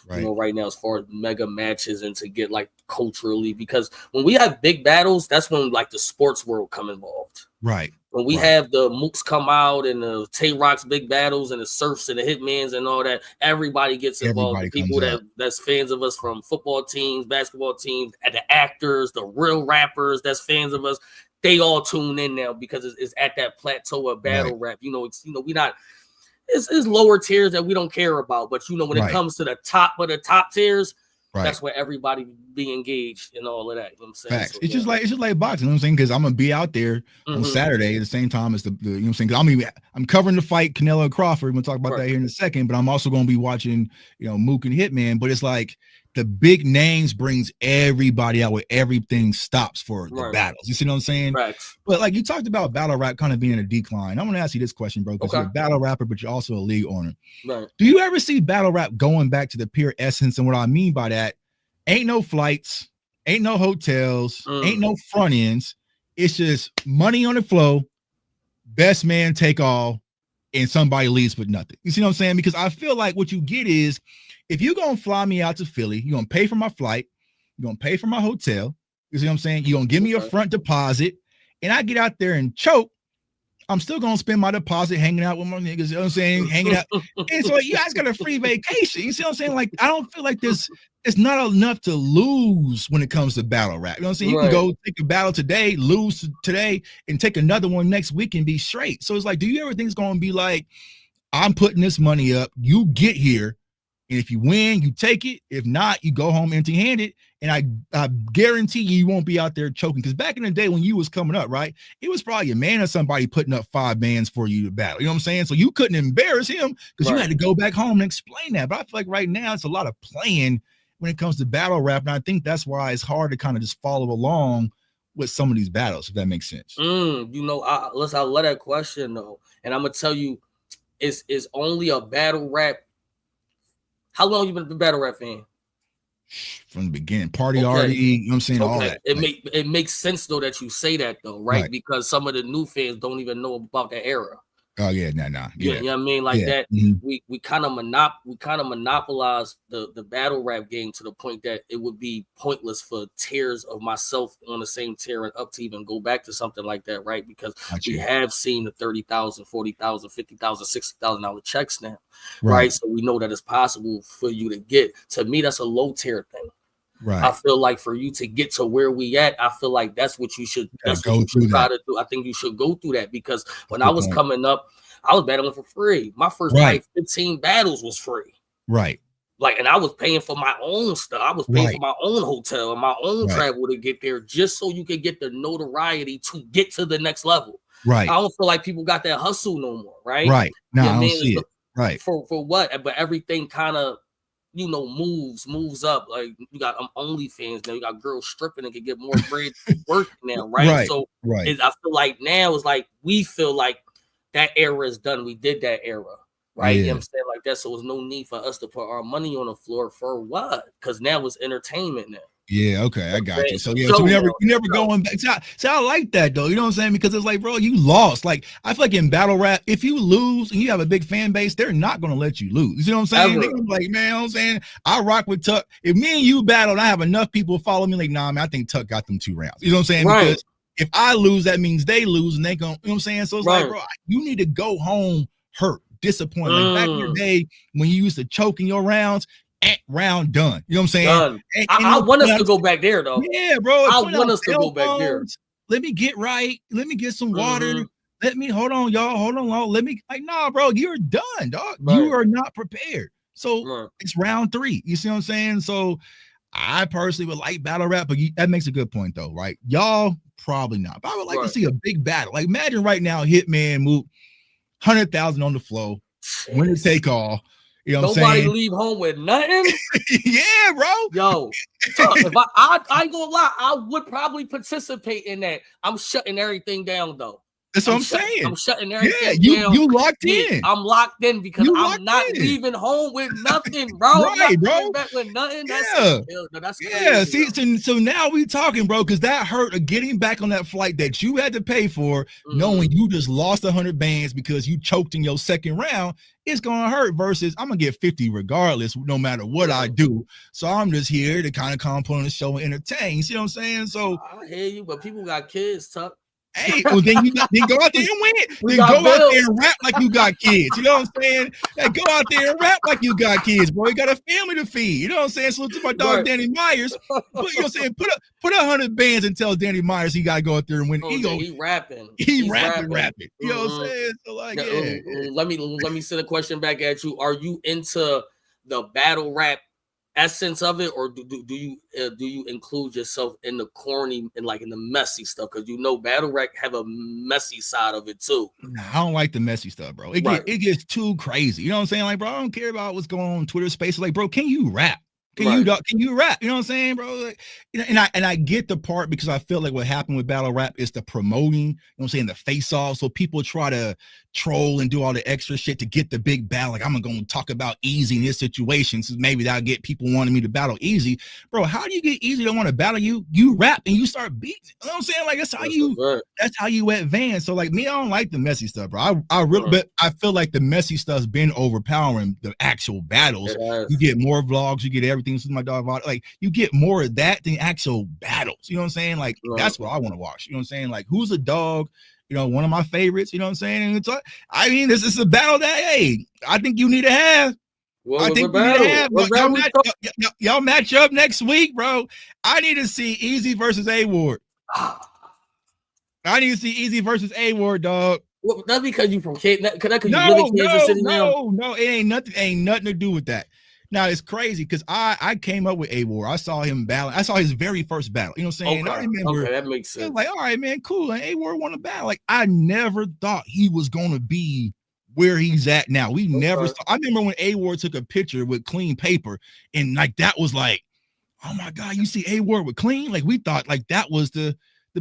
You Right. know, right now as far as mega matches and to get like culturally, because when we have big battles, that's when like the sports world come involved. Right. When we Right. have the Mooks come out and the Tay Rock's big battles and the Surfs and the Hitmans and all that, everybody gets involved. Everybody The people comes out. that's fans of us from football teams, basketball teams, and the actors, the real rappers that's fans of us, they all tune in now because it's at that plateau of battle rap. You know, we not. It's lower tiers that we don't care about, but you know, when it Right. comes to the top of the top tiers, Right. that's where everybody be engaged and all of that. You know what I'm saying? Facts. So, It's yeah. just like boxing. You know what I'm saying? Because I'm gonna be out there on Mhm. Saturday at the same time as the you know what I'm saying? Because I'm covering the fight Canelo and Crawford. We're gonna talk about Right. that here in a second, but I'm also gonna be watching, you know, Mook and Hitman. But it's like the big names brings everybody out where everything stops for the Right. battles. You see what I'm saying? Facts. But like you talked about battle rap kind of being in a decline. I'm gonna ask you this question, bro, because Okay. you're a battle rapper, but you're also a league owner. Right. Do you ever see battle rap going back to the pure essence? And what I mean by that, ain't no flights, ain't no hotels, ain't no front ends. It's just money on the flow, best man take all, and somebody leaves with nothing. You see what I'm saying? Because I feel like what you get is if you're gonna fly me out to Philly, you're gonna pay for my flight, you're gonna pay for my hotel. You see what I'm saying? You're gonna give me a front deposit, and I get out there and choke. I'm still gonna spend my deposit hanging out with my niggas, you know what I'm saying? Hanging out. And so you guys got a free vacation. You see what I'm saying? Like, I don't feel like it's not enough to lose when it comes to battle rap. You know what I'm saying? You can go take a battle today, lose today, and take another one next week and be straight. So it's like, do you ever think it's gonna be like, I'm putting this money up, you get here, and if you win, you take it. If not, you go home empty-handed. And I guarantee you won't be out there choking. Because back in the day when you was coming up, right, it was probably a man or somebody putting up 5 bands for you to battle. You know what I'm saying? So you couldn't embarrass him because you had to go back home and explain that. But I feel like right now it's a lot of playing when it comes to battle rap. And I think that's why it's hard to kind of just follow along with some of these battles, if that makes sense. You know, I love that question though. And I'm gonna tell you, it's only a battle rap. How long you been a battle rap fan? From the beginning, party already, you know what I'm saying? All that. It makes sense though that you say that though, right? Because some of the new fans don't even know about that era. Oh yeah, nah. Yeah, you know what I mean? Like that, we kind of monopolize the battle rap game to the point that it would be pointless for tiers of myself on the same tier and up to even go back to something like that, right? Because we have seen the $30,000, $40,000, $50,000, $60,000 checks now, right? So we know that it's possible for you to get. To me, that's a low tier thing. Right. I feel like for you to get to where we at, I feel like that's what you should. That's what you should try to do. I think you should go through that because when I was coming up, I was battling for free. My first 15 battles was free. Right. Like, and I was paying for my own stuff. I was paying for my own hotel and my own travel to get there, just so you could get the notoriety to get to the next level. Right. I don't feel like people got that hustle no more. Right. Right. No, you know I don't see it. Right. For what? But everything kind of, you know, moves up. Like you got OnlyFans now. You got girls stripping and can get more bread work now, right? So I feel like now it's like we feel like that era is done. We did that era, right? You know what I'm saying? Like that. So there's no need for us to put our money on the floor for what? Because now it's entertainment now. Yeah, okay, I got you. So so you never going back. So I like that though. You know what I'm saying? Because it's like, bro, you lost. Like I feel like in battle rap, if you lose and you have a big fan base, they're not gonna let you lose. You know what I'm saying? They're gonna be like, man, you know what I'm saying? I rock with Tuck. If me and you battle and I have enough people follow me, like, nah, man, I think Tuck got them 2 rounds. You know what I'm saying? Right. Because if I lose, that means they lose and they gonna, you know what I'm saying? So it's like, bro, you need to go home hurt, disappointed. Like back in the day when you used to choke in your rounds. round done. You know what I'm saying? Done. I want us to go back there though. Yeah, bro. I want us to go back there. Let me get right. Let me get some water. Mm-hmm. Let me hold on, y'all. Hold on, y'all. Let me nah, bro. You're done, dog. Right. You are not prepared. So it's round 3. You see what I'm saying? So I personally would like battle rap, but that makes a good point though, right? Y'all probably not. But I would like to see a big battle. Like imagine right now, Hitman move 100,000 on the flow, winner take all. You know what I'm saying? Nobody leave home with nothing. Yeah, bro. Yo, if I ain't gonna lie, I would probably participate in that. I'm shutting everything down though. That's what I'm saying. I'm shutting everything down. You locked in. I'm locked in because I'm not leaving home with nothing, bro. Right, bro. Back with nothing. That's crazy, see, so now we talking, bro, because that hurt of getting back on that flight that you had to pay for, knowing you just lost 100 bands because you choked in your second round. It's gonna hurt versus I'm gonna get 50 regardless, no matter what I do. So I'm just here to kind of come on the show and entertain. You see what I'm saying? So I hear you, but people got kids, Tuck. Hey, well then then go out there and win it. Then go out there and rap like you got kids. You know what I'm saying? Hey, go out there and rap like you got kids, bro. You got a family to feed. You know what I'm saying? So to my dog Danny Myers, you know what I'm saying? Put 100 bands and tell Danny Myers he gotta go out there and win. He rapping. He's rapping. You know what I'm saying? So like, let me send a question back at you. Are you into the battle rap essence of it, or do you include yourself in the corny and like in the messy stuff? Because battle rap have a messy side of it too. I don't like the messy stuff, bro. It gets too crazy. You know what I'm saying? Like, bro, I don't care about what's going on Twitter Spaces. Like, bro, can you rap? Can you rap? You know what I'm saying, bro? Like, and I get the part because I feel like what happened with battle rap is the promoting, you know what I'm saying, the face off. So people try to troll and do all the extra shit to get the big battle. Like, I'm gonna talk about Eazy in this situation, so maybe that'll get people wanting me to battle Eazy. Bro, how do you get Eazy to want to battle you? You rap and you start beating. You know what I'm saying? Like, that's how you advance. So like me, I don't like the messy stuff, bro. I really, but I feel like the messy stuff's been overpowering the actual battles. You get more vlogs, you get everything. With my dog, like you get more of that than actual battles. You know what I'm saying? Like that's what I want to watch. You know what I'm saying? Like who's a dog? One of my favorites. You know what I'm saying? And it's like, I mean, this is a battle that I think you need to have. I think you need to have. Y'all match up next week, bro. I need to see Eazy versus A-Ward. I need to see Eazy versus A-Ward, dog. Well, that's because you from Kansas. No, it ain't nothing. Ain't nothing to do with that. Now it's crazy because I came up with A-Ward. I saw him battle. I saw his very first battle. You know what I'm saying? Okay. I remember that makes sense. Like, all right, man, cool. And A-Ward won a battle. Like, I never thought he was gonna be where he's at now. We never saw. I remember when A-Ward took a picture with clean paper, and like that was like, oh my god, you see A-Ward with clean? Like we thought like that was the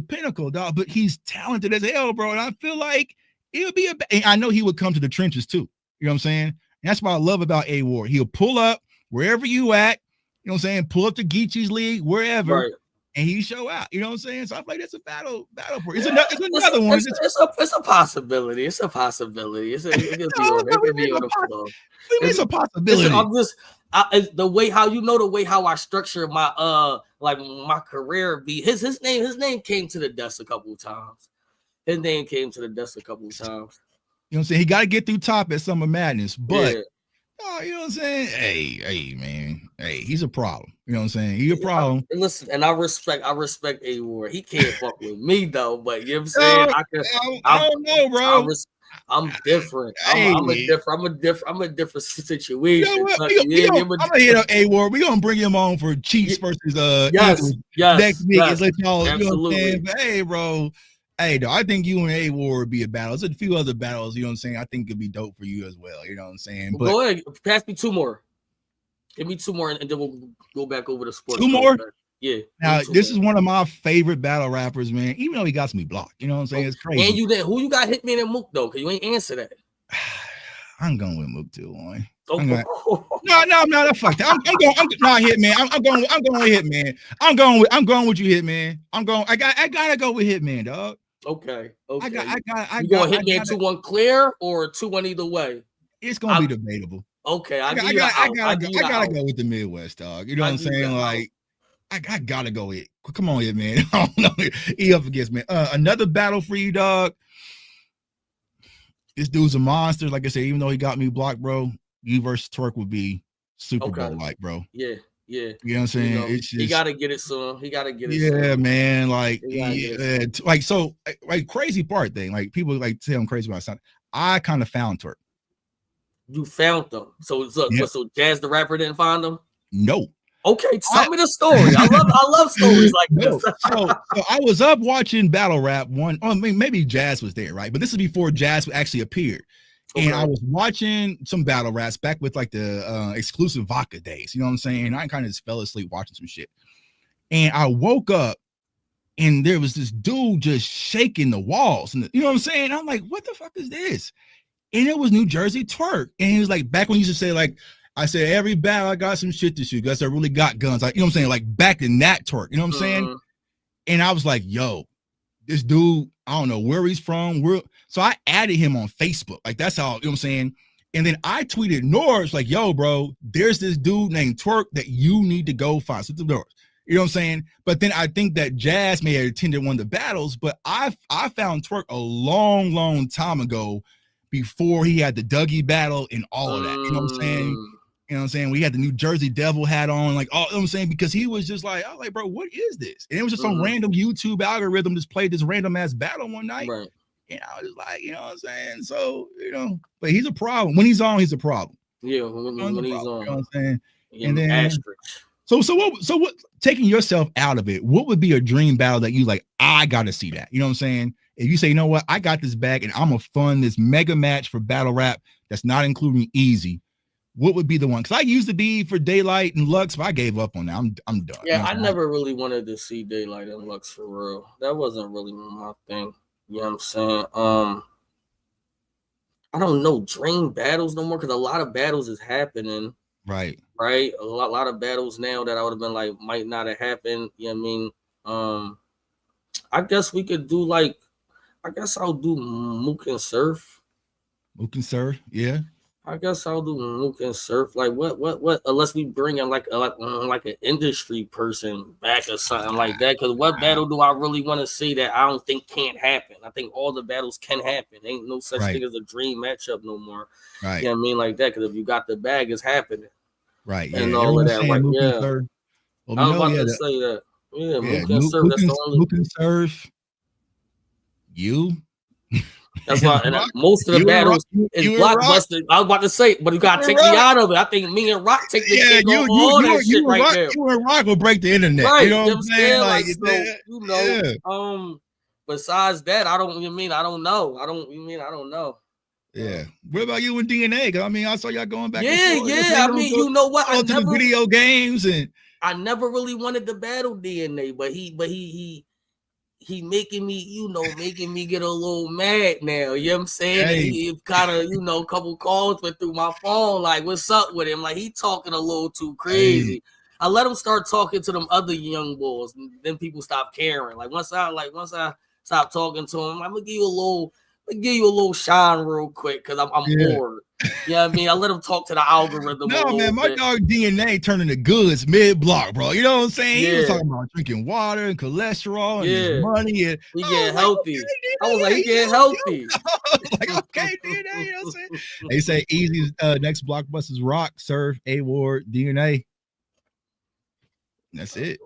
pinnacle, dog. But he's talented as hell, bro. And I feel like it would be and I know he would come to the trenches too. You know what I'm saying? And that's what I love about A-Ward. He'll pull up wherever you at, you know what I'm saying? Pull up to Geechee's league, wherever, and he show out. You know what I'm saying? So I feel like that's a battle for it. It's another one. It's a possibility. It's a possibility. It could be on the floor. It's a possibility. The way how I structure my my career be his name came to the desk a couple of times. His name came to the desk a couple of times. You know what I'm saying? He got to get through top at Summer Madness, but you know what I'm saying? Hey, man. Hey, he's a problem. You know what I'm saying? He's a problem. Listen, and I respect A-Ward. He can't fuck with me though, but you know what I'm saying? I don't know, bro. I'm different. I'm a different situation. You know I'm gonna hit up A-Ward. We're gonna bring him on for Chiefs versus next week. Let y'all, you know what I'm saying? But hey, bro. Hey, though, I think you and A-Ward would be a battle. There's a few other battles, you know what I'm saying? I think it'd be dope for you as well. You know what I'm saying? But go ahead, pass me 2 more. Give me 2 more, and then we'll go back over the sports. 2 more? Yeah. Now, this is one of my favorite battle rappers, man. Even though he got me blocked, you know what I'm saying? It's crazy. And you did. Who you got Hitman and Mook though? Because you ain't answer that. I'm going with Mook too, man. Okay. No, fuck that. I'm not Hitman. I'm going with Hitman. I'm going with you, Hitman. I gotta go with Hitman, dog. Okay. I you going Hitman 2-1 clear or 2-1 either way? It's gonna be debatable. Okay, I gotta go with the Midwest, dog. You know what I'm saying? Like, I gotta go with. Come on, Hitman. I don't know. He up against me. Another battle for you, dog. This dude's a monster. Like I said, even though he got me blocked, bro, you versus Twerk would be Super Bowl like, bro. Yeah. You know what I'm saying? It's just he gotta get it soon. He gotta get it yeah, soon. man. Like, like so, like crazy part thing. Like people like say I'm crazy about something. I kind of found Twerk. You found them. So Jazz the rapper didn't find them? No. Okay, tell me the story. I love stories like this. So I was up watching battle rap one. I mean, maybe Jazz was there, right? But this is before Jazz actually appeared. And I was watching some battle raps back with like the exclusive vodka days. You know what I'm saying? I kind of just fell asleep watching some shit. And I woke up and there was this dude just shaking the walls. And you know what I'm saying? I'm like, what the fuck is this? And it was New Jersey Twerk. And he was like, back when you used to say, like, I said, every battle I got some shit to shoot. Guys, I really got guns. Like, you know what I'm saying? Like back in that Twerk. You know what I'm saying? And I was like, yo, this dude, I don't know where he's from. So I added him on Facebook. Like, that's how, you know what I'm saying? And then I tweeted Norris, like, yo, bro, there's this dude named Twerk that you need to go find. So Norris, you know what I'm saying? But then I think that Jazz may have attended one of the battles, but I found Twerk a long time ago before he had the Dougie battle and all of that. You know what I'm saying? You know what I'm saying? We had the New Jersey Devil hat on, like, all, you know what I'm saying? Because he was just like, I was like, bro, what is this? And it was just some random YouTube algorithm just played this random ass battle one night. Right. And I was just like, you know what I'm saying? So, you know, but he's a problem. When he's on, he's a problem. Yeah, when he's on. You know what I'm saying? Yeah, and then so what taking yourself out of it, what would be a dream battle that you like, I gotta see that? You know what I'm saying? If you say, you know what, I got this bag and I'm gonna fund this mega match for battle rap that's not including Eazy, what would be the one? Because I used to be for Daylight and Lux, but I gave up on that. I'm done. Yeah, you know I never really wanted to see Daylight and Lux for real. That wasn't really my thing. You know what I'm saying? I don't know dream battles no more because a lot of battles is happening. Right. A lot of battles now that I would have been like might not have happened. You know what I mean? I guess we could do like, I guess I'll do Mook and Surf. Mook and Surf, yeah. I guess I'll do Mook and Surf. Like what? Unless we bring in like an industry person back or something like that. Because what battle do I really want to see that I don't think can't happen? I think all the battles can happen. Ain't no such thing as a dream matchup no more. Right. You know what I mean? Like that. Because if you got the bag, it's happening. Right. Yeah. And all of that. Right. Mook Yeah. Well, I was about to say that. Yeah. Mook and Surf. That's the only. Mook and Surf. You. That's why, and most of the battles is Blockbuster. I was about to say, but you gotta take me out of it. I think me and Rock take the shit over all that shit right there. You and Rock will break the internet. Right. You know what I'm saying? Like, besides that, I don't know. I don't know. Yeah. What about you and DNA? I mean, I saw y'all going back. Yeah. I mean, you know what? I never video games and I never really wanted to battle DNA, but he making me get a little mad now. You know what I'm saying? Hey. He kind of, a couple calls went through my phone. Like, what's up with him? Like, he talking a little too crazy. Hey. I let him start talking to them other young boys, and then people stop caring. Like, once I stop talking to him, I'm gonna give you a little shine real quick because I'm bored. You know what I mean? I let him talk to the algorithm. No, man, my dog DNA turning to goods mid-block, bro. You know what I'm saying? He was talking about drinking water and cholesterol and his money. And he getting healthy. Okay, I was like, he getting healthy. Like, okay, DNA, you know what I'm saying? They say Eazy's next blockbusters Rock, Surf, A-Ward, DNA. That's it.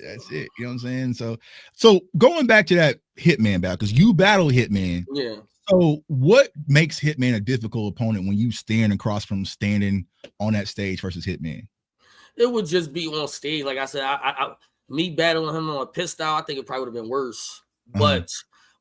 That's it. You know what I'm saying? So going back to that Hitman battle, because you battle Hitman. Yeah. So what makes Hitman a difficult opponent when you stand across from standing on that stage versus Hitman? It would just be on stage. Like I said, me battling him on a pistol, I think it probably would have been worse. But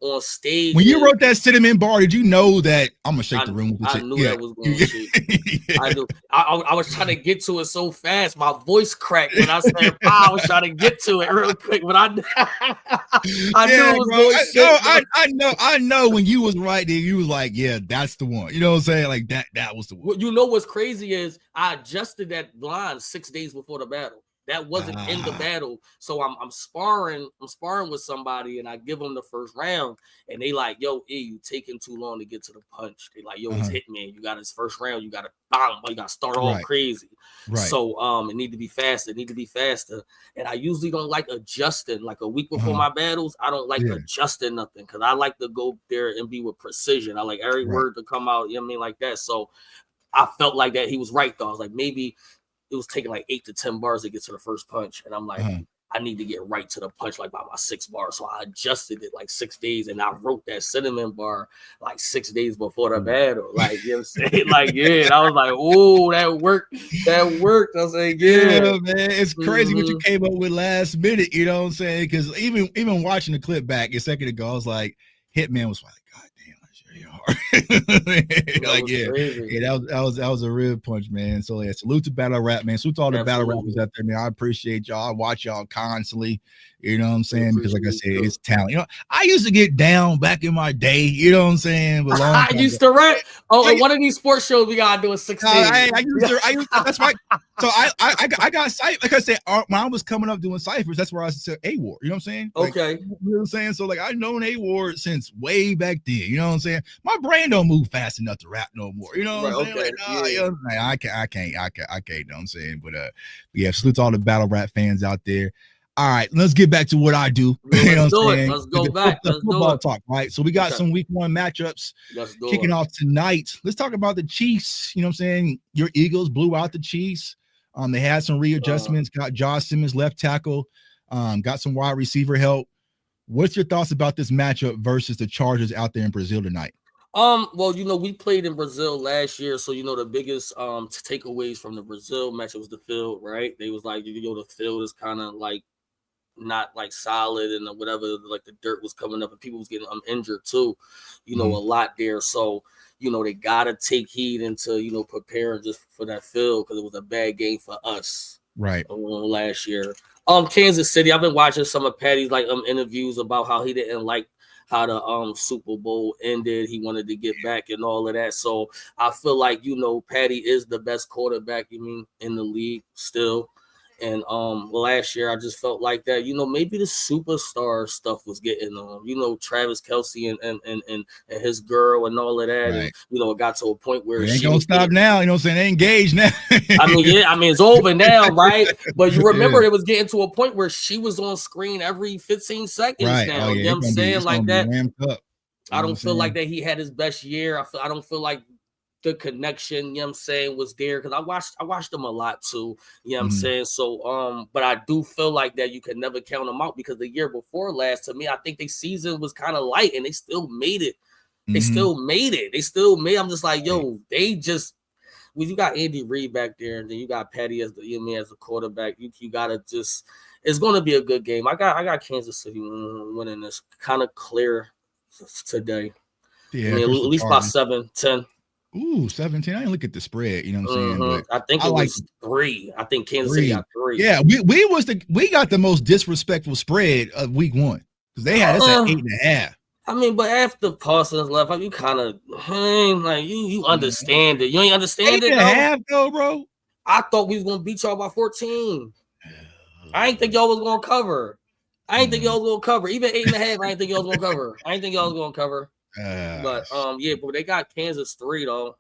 on stage, when you wrote that cinnamon bar, did you know that I'm gonna shake the room with this I knew that was going to shake. I knew. I was trying to get to it so fast, my voice cracked when I said I was trying to get to it real quick. But I knew it was going to shake. I know when you was right there, you was like, yeah, that's the one. You know what I'm saying? Like that was the one. You know what's crazy is I adjusted that blind 6 days before the battle. That wasn't in the battle. So I'm sparring with somebody and I give them the first round and they like, yo, you taking too long to get to the punch. They like, yo, he's Hitman. You got his first round. You got to bang, you got to start off crazy. Right. So it need to be faster. And I usually don't like adjusting like a week before my battles. I don't like adjusting nothing because I like to go there and be with precision. I like every word to come out, you know what I mean, like that. So I felt like that he was right though. I was like, maybe it was taking like 8 to 10 bars to get to the first punch, and I'm like, Uh-huh. I need to get right to the punch like by my 6th bar. So I adjusted it like 6 days, and I wrote that cinnamon bar like 6 days before the battle. Like, you know what I'm saying? Like, yeah. And I was like, oh, that worked. That worked. I was like, yeah. Man. It's crazy what you came up with last minute, you know what I'm saying? Because even watching the clip back a second ago, I was like, Hitman was like, God damn, that's really hard. Like, yeah, that was a real punch, man. So yeah, salute to battle rap, man. Salute to all the battle rappers out there, man. I appreciate y'all. I watch y'all constantly. You know what I'm saying? Because like I said, it's talent. You know, I used to get down back in my day. You know what I'm saying? But I used to rap. Oh, one of these sports shows we gotta do a 16. I used to. That's right. So I got ciphers. Like I said, when I was coming up doing ciphers, that's where I said A-Ward. You know what I'm saying? Like, okay. You know what I'm saying? So like I've known A-Ward since way back then. You know what I'm saying? My brain don't move fast enough to rap no more. You know what I'm saying? Okay. Like, you know, I can't. You know what I'm saying? But yeah, salute to all the battle rap fans out there. All right, let's get back to what I do. You know what I'm saying? Let's go back. Let's football talk, right? So we got some week 1 matchups kicking off tonight. Let's talk about the Chiefs. You know what I'm saying? Your Eagles blew out the Chiefs. They had some readjustments, got Josh Simmons left tackle, got some wide receiver help. What's your thoughts about this matchup versus the Chargers out there in Brazil tonight? Well, you know, we played in Brazil last year, so you know the biggest takeaways from the Brazil match was the field, right? They was like, you know, the field is kind of like not like solid and whatever, like the dirt was coming up and people was getting injured too, you know, a lot there. So, you know, they gotta take heed into, you know, preparing just for that field because it was a bad game for us right last year. Kansas City, I've been watching some of Patty's like interviews about how he didn't like how the Super Bowl ended. He wanted to get back and all of that. So I feel like, you know, Patty is the best quarterback in the league still. And last year I just felt like that, you know, maybe the superstar stuff was getting on, you know, Travis Kelce and his girl and all of that. Right. And, you know, it got to a point where they ain't gonna stop now, you know what I'm saying? They engaged now. I mean, it's over now, right? But you remember it was getting to a point where she was on screen every 15 seconds now. You know what I'm saying? Like that. I don't feel like that he had his best year. I don't feel like the connection, you know what I'm saying, was there because I watched them a lot too, you know what I'm saying? So but I do feel like that you can never count them out because the year before last, to me, I think their season was kind of light and they still made it. They still made it. I'm just like, yo, they just when you got Andy Reid back there and then you got Patty as the quarterback, you gotta just it's gonna be a good game. I got Kansas City winning this kind of clear today. Yeah, I mean, at least by 7-10. Ooh, 17. I didn't look at the spread, you know what I'm saying? But I think it was 3. I think Kansas City got 3. Yeah, we got the most disrespectful spread of week 1 because they had us at 8.5. I mean, but after Parsons left, you kind of like you understand it. You ain't understand 8.5 though, bro. I thought we was gonna beat y'all by 14. I ain't think y'all was gonna cover. Even 8.5. I ain't think y'all was gonna cover. But but they got Kansas 3 though.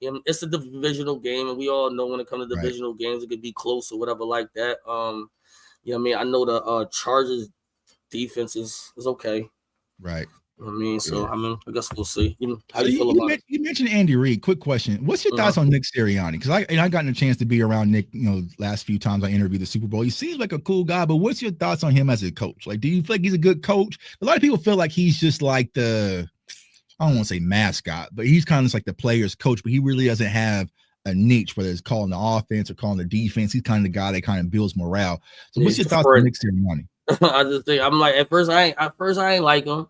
It's a divisional game, and we all know when it comes to divisional games, it could be close or whatever like that. You know what I mean? I know the Chargers defense is okay. Right. I mean, so I guess we'll see. How do you feel about it? You mentioned Andy Reid. Quick question: what's your thoughts on Nick Sirianni? Because I gotten a chance to be around Nick. You know, last few times I interviewed the Super Bowl, he seems like a cool guy. But what's your thoughts on him as a coach? Like, do you feel like he's a good coach? A lot of people feel like he's just like I don't want to say mascot, but he's kind of like the player's coach. But he really doesn't have a niche, whether it's calling the offense or calling the defense. He's kind of the guy that kind of builds morale. So, what's your thoughts on Nick Sirianni? I just think I'm like at first I ain't like him.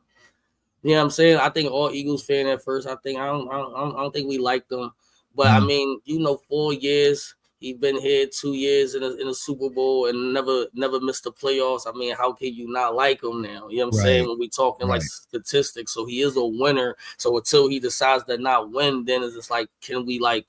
You know what I'm saying? I think all Eagles fan at first. I don't think we liked them. But I mean, 4 years he's been here, 2 years in a Super Bowl and never missed the playoffs. I mean, how can you not like him now? You know what I'm saying? When we talking like statistics, so he is a winner. So until he decides to not win, then it's just like, can we like,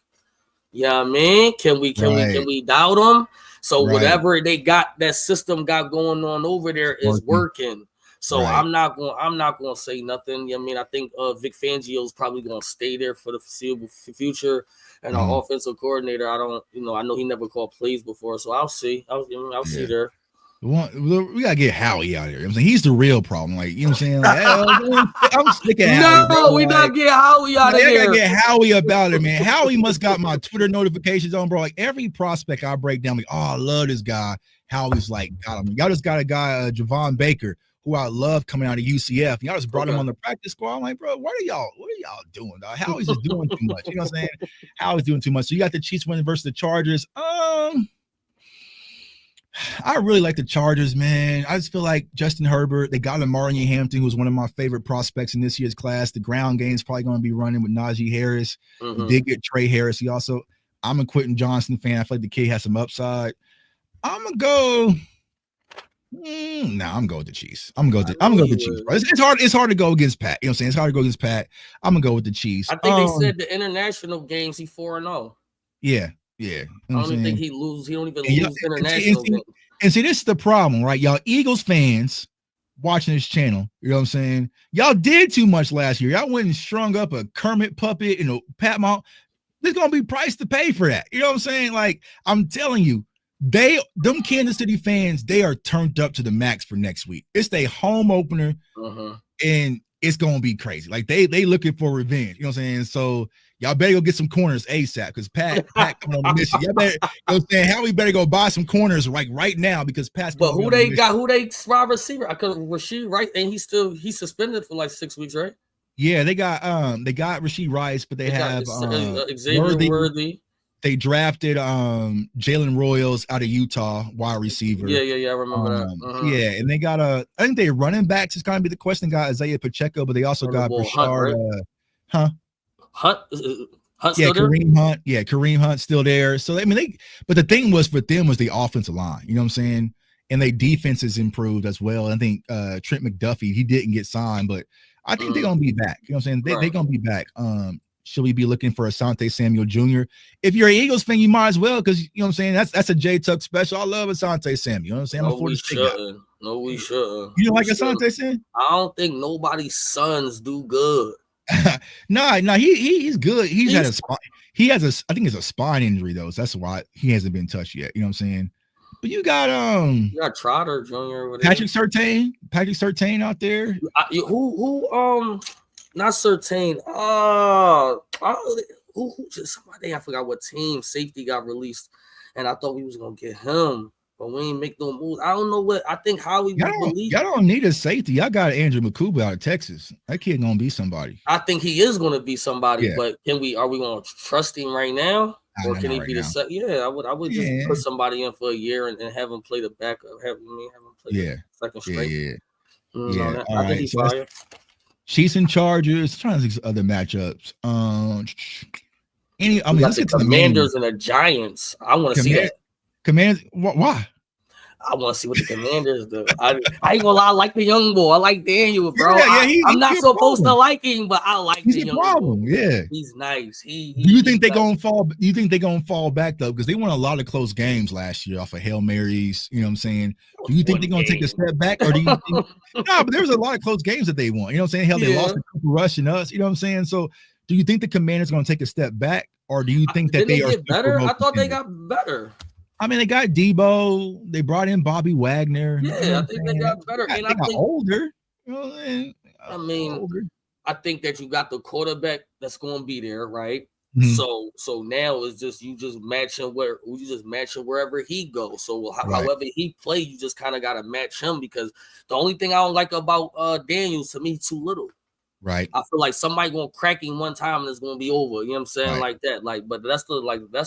you know what I mean? Can we doubt him? So whatever they got, that system got going on over there is working. So I'm not going to say nothing. You know what I mean? I think Vic Fangio is probably going to stay there for the foreseeable future. And our offensive coordinator, I know he never called plays before, so I'll see. I'll see there. We gotta get Howie out of here. I'm saying he's the real problem. Like, you know what I'm saying? Like, I'm sick of Howie. No, we not get Howie out of I here. gotta get Howie about it, man. Howie must got my Twitter notifications on, bro. Like every prospect I break down, like, oh, I love this guy. Howie's like, got him. Y'all just got a guy, Javon Baker, who I love coming out of UCF. Y'all just brought him on the practice squad. I'm like, bro, what are y'all doing, dog? Howie's just doing too much. You know what I'm saying? Howie's doing too much. So you got the Chiefs winning versus the Chargers. I really like the Chargers, man. I just feel like Justin Herbert, they got Amari Hampton, who was one of my favorite prospects in this year's class. The ground game is probably going to be running with Najee Harris. He did get Trey Harris. I'm a Quentin Johnson fan. I feel like the kid has some upside. I'm going to go. I'm going to go with the Chiefs. I'm going to go with the Chiefs. Bro. It's hard to go against Pat. You know what I'm saying? It's hard to go against Pat. I'm going to go with the Chiefs. I think they said the international games, he 4-0. Yeah. Yeah, I don't even think he lose. He don't even lose international games. And see, this is the problem, right? Y'all Eagles fans watching this channel, you know what I'm saying? Y'all did too much last year. Y'all went and strung up a Kermit puppet and a Pat Mount. There's gonna be price to pay for that. You know what I'm saying? Like, I'm telling you, them Kansas City fans, they are turned up to the max for next week. It's their home opener, and it's gonna be crazy. Like they looking for revenge. You know what I'm saying? So y'all better go get some corners ASAP because Pat coming on the mission. Y'all better, you know what I'm saying? How we better go buy some corners right now because Pat's. But who they got? Who they wide receiver? I could Rashid, right? And he's suspended for like 6 weeks, right? Yeah, they got Rashid Rice, but they have Xavier Worthy. They drafted Jalen Royals out of Utah, wide receiver. Yeah. I remember that. Yeah, and they got I think they running backs is gonna be the question. Got Isaiah Pacheco, but they also got Brashard. Hunt still there? Kareem Hunt. Yeah, Kareem Hunt's still there. So I mean, but the thing was for them was the offensive line. You know what I'm saying? And they defense has improved as well. I think Trent McDuffie, he didn't get signed, but I think they're gonna be back. You know what I'm saying? They're gonna be back. Should we be looking for Asante Samuel Jr.? If you're an Eagles fan, you might as well, because you know what I'm saying. That's a J Tuck special. I love Asante Samuel. You know what I'm saying? I'm we shouldn't. You don't like Asante Samuel? I don't think nobody's sons do good. No, he's good. I think it's a spine injury though. So that's why he hasn't been touched yet. You know what I'm saying? But you got Trotter Jr. Patrick Surtain out there. Who not Surtain. Who just somebody, I forgot what team safety got released, and I thought we was gonna get him. But we ain't make no moves. I don't know what I think. Howie, y'all don't need a safety. Y'all got Andrew McCouba out of Texas. That kid gonna be somebody. I think he is gonna be somebody. But are we gonna trust him right now, or can he be the second? Yeah, I would just put somebody in for a year and have him play the backup. Have him play the second straight. I think he's fire. Chiefs and Chargers. Trying to think of other matchups. Let's get to the Commanders and the Giants. I want to see that. Commanders, why? I want to see what the Commanders do. I ain't gonna lie, I like the young boy. I like Daniel, bro. I'm not supposed to like him, but I like the young boy. Yeah, he's nice. Do you think they're gonna fall? Do you think they're gonna fall back though? Because they won a lot of close games last year off of Hail Marys. You know what I'm saying? Do you think they're gonna take a step back, or do you think? No, but there was a lot of close games that they won. You know what I'm saying? Hell, they lost to Cooper Rush and us. You know what I'm saying? So, do you think the Commanders gonna take a step back, or do you think that they are get better? I thought they got better. I mean, they got Debo. They brought in Bobby Wagner. Yeah, I think they got better. And I think older. You know, I mean, older. I think that you got the quarterback that's going to be there, right? Mm-hmm. So now it's just you just matching wherever he goes. So however he play, you just kind of got to match him, because the only thing I don't like about Daniels, to me, too little. Right. I feel like somebody gonna crack him one time and it's gonna be over. You know what I'm saying? Right. Like that. Like, but that's the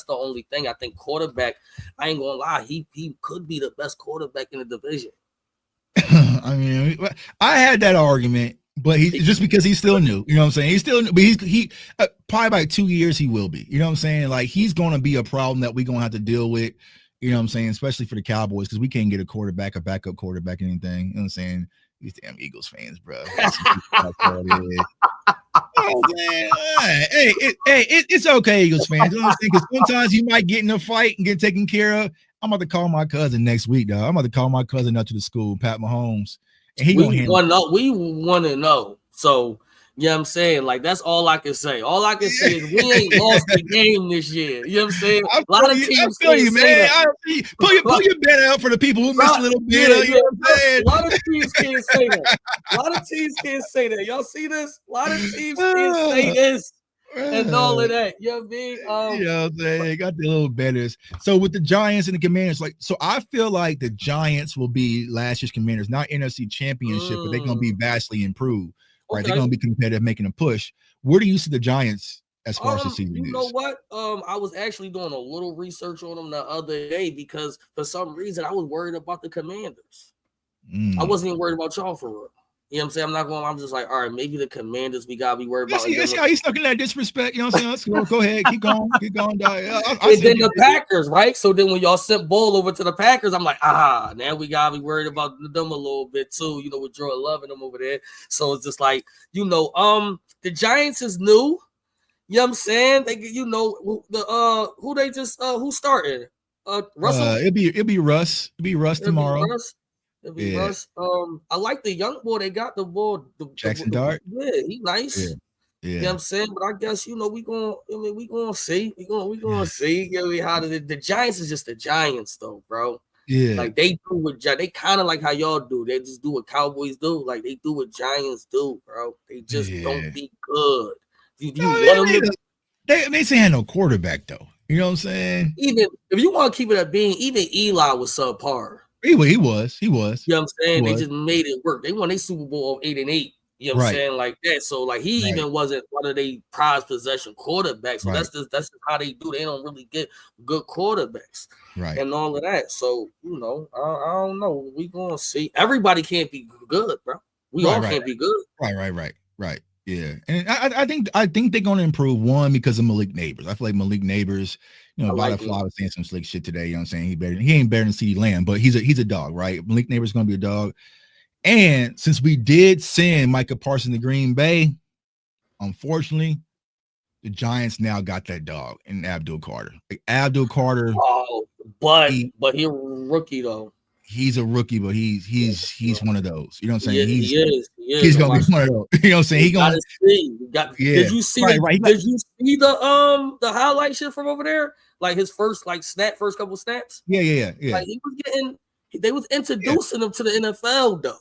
only thing. I think quarterback, I ain't gonna lie, he could be the best quarterback in the division. I mean, I had that argument, but he just because he's still new. You know what I'm saying? He's still new, but he probably by 2 years he will be. You know what I'm saying? Like, he's gonna be a problem that we're gonna have to deal with. You know what I'm saying? Especially for the Cowboys, because we can't get a backup quarterback, anything. You know what I'm saying? These damn Eagles fans, bro. Oh, man. Hey, it's okay, Eagles fans. You know what I'm saying? Because sometimes you might get in a fight and get taken care of. I'm about to call my cousin next week, dog. I'm about to call my cousin up to the school, Pat Mahomes, and we want to know. So You know what I'm saying? Like, that's all I can say. All I can say is we ain't lost the game this year. You know what I'm saying? A lot of teams I feel you, say man. that. Pull your bet out for the people who missed a little bit. Yeah, You know what I'm saying? A lot of teams can't say that. A lot of teams can't say that. Y'all see this? A lot of teams can't say this and all of that. You know what I mean? You know what I'm saying? Got the little betters. So with the Giants and the Commanders, so I feel like the Giants will be last year's Commanders, not NFC Championship, but they're going to be vastly improved. Right? Okay. They're going to be competitive, making a push. Where do you see the Giants as far as the season You is? know what? I was actually doing a little research on them the other day because for some reason I was worried about the Commanders. I wasn't even worried about y'all for real. You know what I'm saying? I'm just like, all right, maybe the Commanders we gotta be worried about. See how he's stuck in that disrespect. You know what I'm saying? Let's go ahead, keep going, dog. And then the Packers, right? So then when y'all sent Ball over to the Packers, I'm like, now we gotta be worried about them a little bit too. You know, with Jordan Love and them over there. So it's just like, the Giants is new. You know what I'm saying? They, who they just who started? Russell. It'll be Russ. It'll be Russ tomorrow. It'll be Russ. I like the young boy. They got the boy. Jackson Dart. Yeah, he nice. Yeah. You know what I'm saying? But I guess we gonna see. We gonna see. You know, how the Giants is just the Giants though, bro. Yeah. Like they do what they kind of like how y'all do. They just do what Cowboys do. Like they do what Giants do, bro. They just don't be good. They say had no quarterback though. You know what I'm saying? Even if you want to keep it at being, even Eli was subpar. He was. You know what I'm saying? They just made it work. They won a Super Bowl of 8-8. You know what I'm saying? Like that. So like he even wasn't one of their prize possession quarterbacks. So that's just how they do. They don't really get good quarterbacks. Right. And all of that. So, I don't know. We gonna see. Everybody can't be good, bro. We all can't be good. Right. Yeah. And I think they're gonna improve one because of Malik Neighbors. I feel like Malik Neighbors, Vada was saying some slick shit today. You know what I'm saying? He ain't better than CeeDee Lamb, but he's a dog, right? Malik Neighbors is gonna be a dog. And since we did send Micah Parsons to Green Bay, unfortunately, the Giants now got that dog in Abdul Carter. Like Abdul Carter. Oh, but he's a rookie though. He's a rookie, but he's one of those. You know what I'm saying? He is. He's gonna be one of those. You know what I'm saying? Did you see Did you see the highlight shit from over there? Like his first couple snaps? Yeah. Like they was introducing him to the NFL though.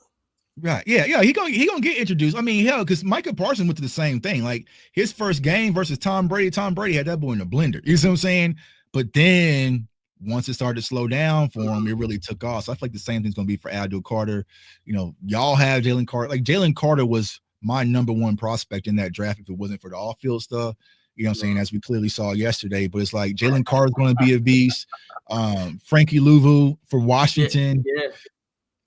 Right. Yeah. He gonna get introduced. I mean, hell, because Micah Parsons went to the same thing. Like his first game versus Tom Brady had that boy in the blender. You see what I'm saying? But then once it started to slow down for him, it really took off. So I feel like the same thing's gonna be for Abdul Carter. Y'all have Jalen Carter. Like Jalen Carter was my number one prospect in that draft if it wasn't for the off-field stuff. You know what I'm saying? As we clearly saw yesterday. But it's like Jalen Carter's gonna be a beast. Frankie Louvu for Washington. Yeah.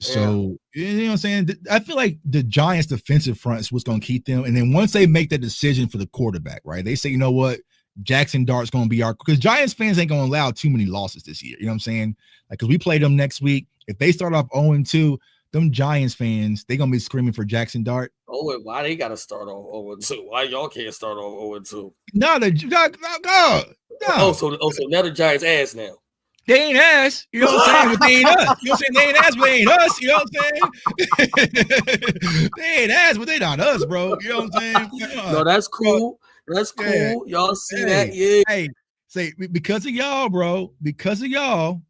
So, you know what I'm saying? I feel like the Giants' defensive front is what's going to keep them. And then once they make that decision for the quarterback, right, they say, you know what, Jackson Dart's going to be because Giants fans ain't going to allow too many losses this year. You know what I'm saying? Like, because we play them next week. If they start off 0-2, them Giants fans, they going to be screaming for Jackson Dart. Oh, why they got to start off 0-2? Why y'all can't start off 0-2? No. Oh, so now the Giants ass now. They ain't ass, you know what I'm saying? But they ain't us. You know what I'm saying? They ain't ass, but they ain't us. You know what I'm saying? They ain't ass, but they not us, bro. You know what I'm saying? No, that's cool. That's cool. Yeah. Y'all see that? Yeah. Hey, say because of y'all, bro. Because of y'all,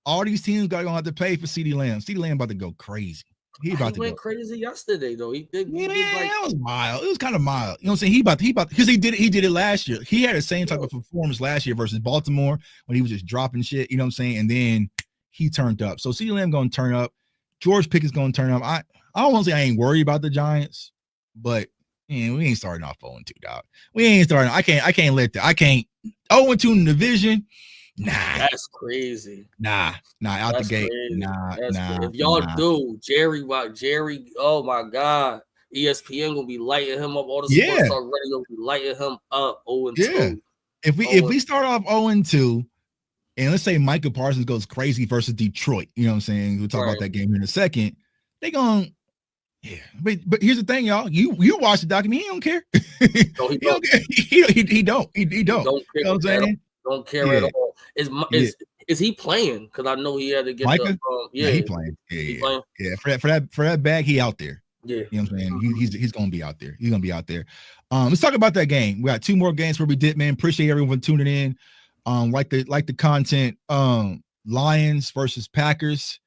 all these teams gonna have to pay for CeeDee Lamb. CeeDee Lamb about to go crazy. He went crazy yesterday though. That was mild. It was kind of mild. You know what I'm saying? He about because he did it last year. He had the same type of performance last year versus Baltimore when he was just dropping shit. You know what I'm saying? And then he turned up. So CeeDee Lamb gonna turn up. George Pickett's gonna turn up. I don't want to say I ain't worried about the Giants, but we ain't starting off 0-2, dog. We ain't starting. I can't let that. I can't 0-2 in the division. Nah, that's crazy. Nah, out the gate. Crazy. Nah. If y'all do, Jerry, oh my God, ESPN gonna be lighting him up. All the sports talk radio will be lighting him up. 0-2. Yeah. If we start off 0-2, and let's say Micah Parsons goes crazy versus Detroit, you know what I'm saying? We'll talk about that game in a second. They gonna. Yeah, but here's the thing, y'all. You watch the document. He don't care. No, he don't. He don't. He don't care. You know what I'm saying? Don't care at all. Is he playing? Because I know he had to get Micah? yeah, he playing. Yeah. For that bag, he out there. Yeah. You know what I'm saying? He's gonna be out there. He's gonna be out there. Let's talk about that game. We got 2 more games where we did, man. Appreciate everyone tuning in. Like the content. Lions versus Packers.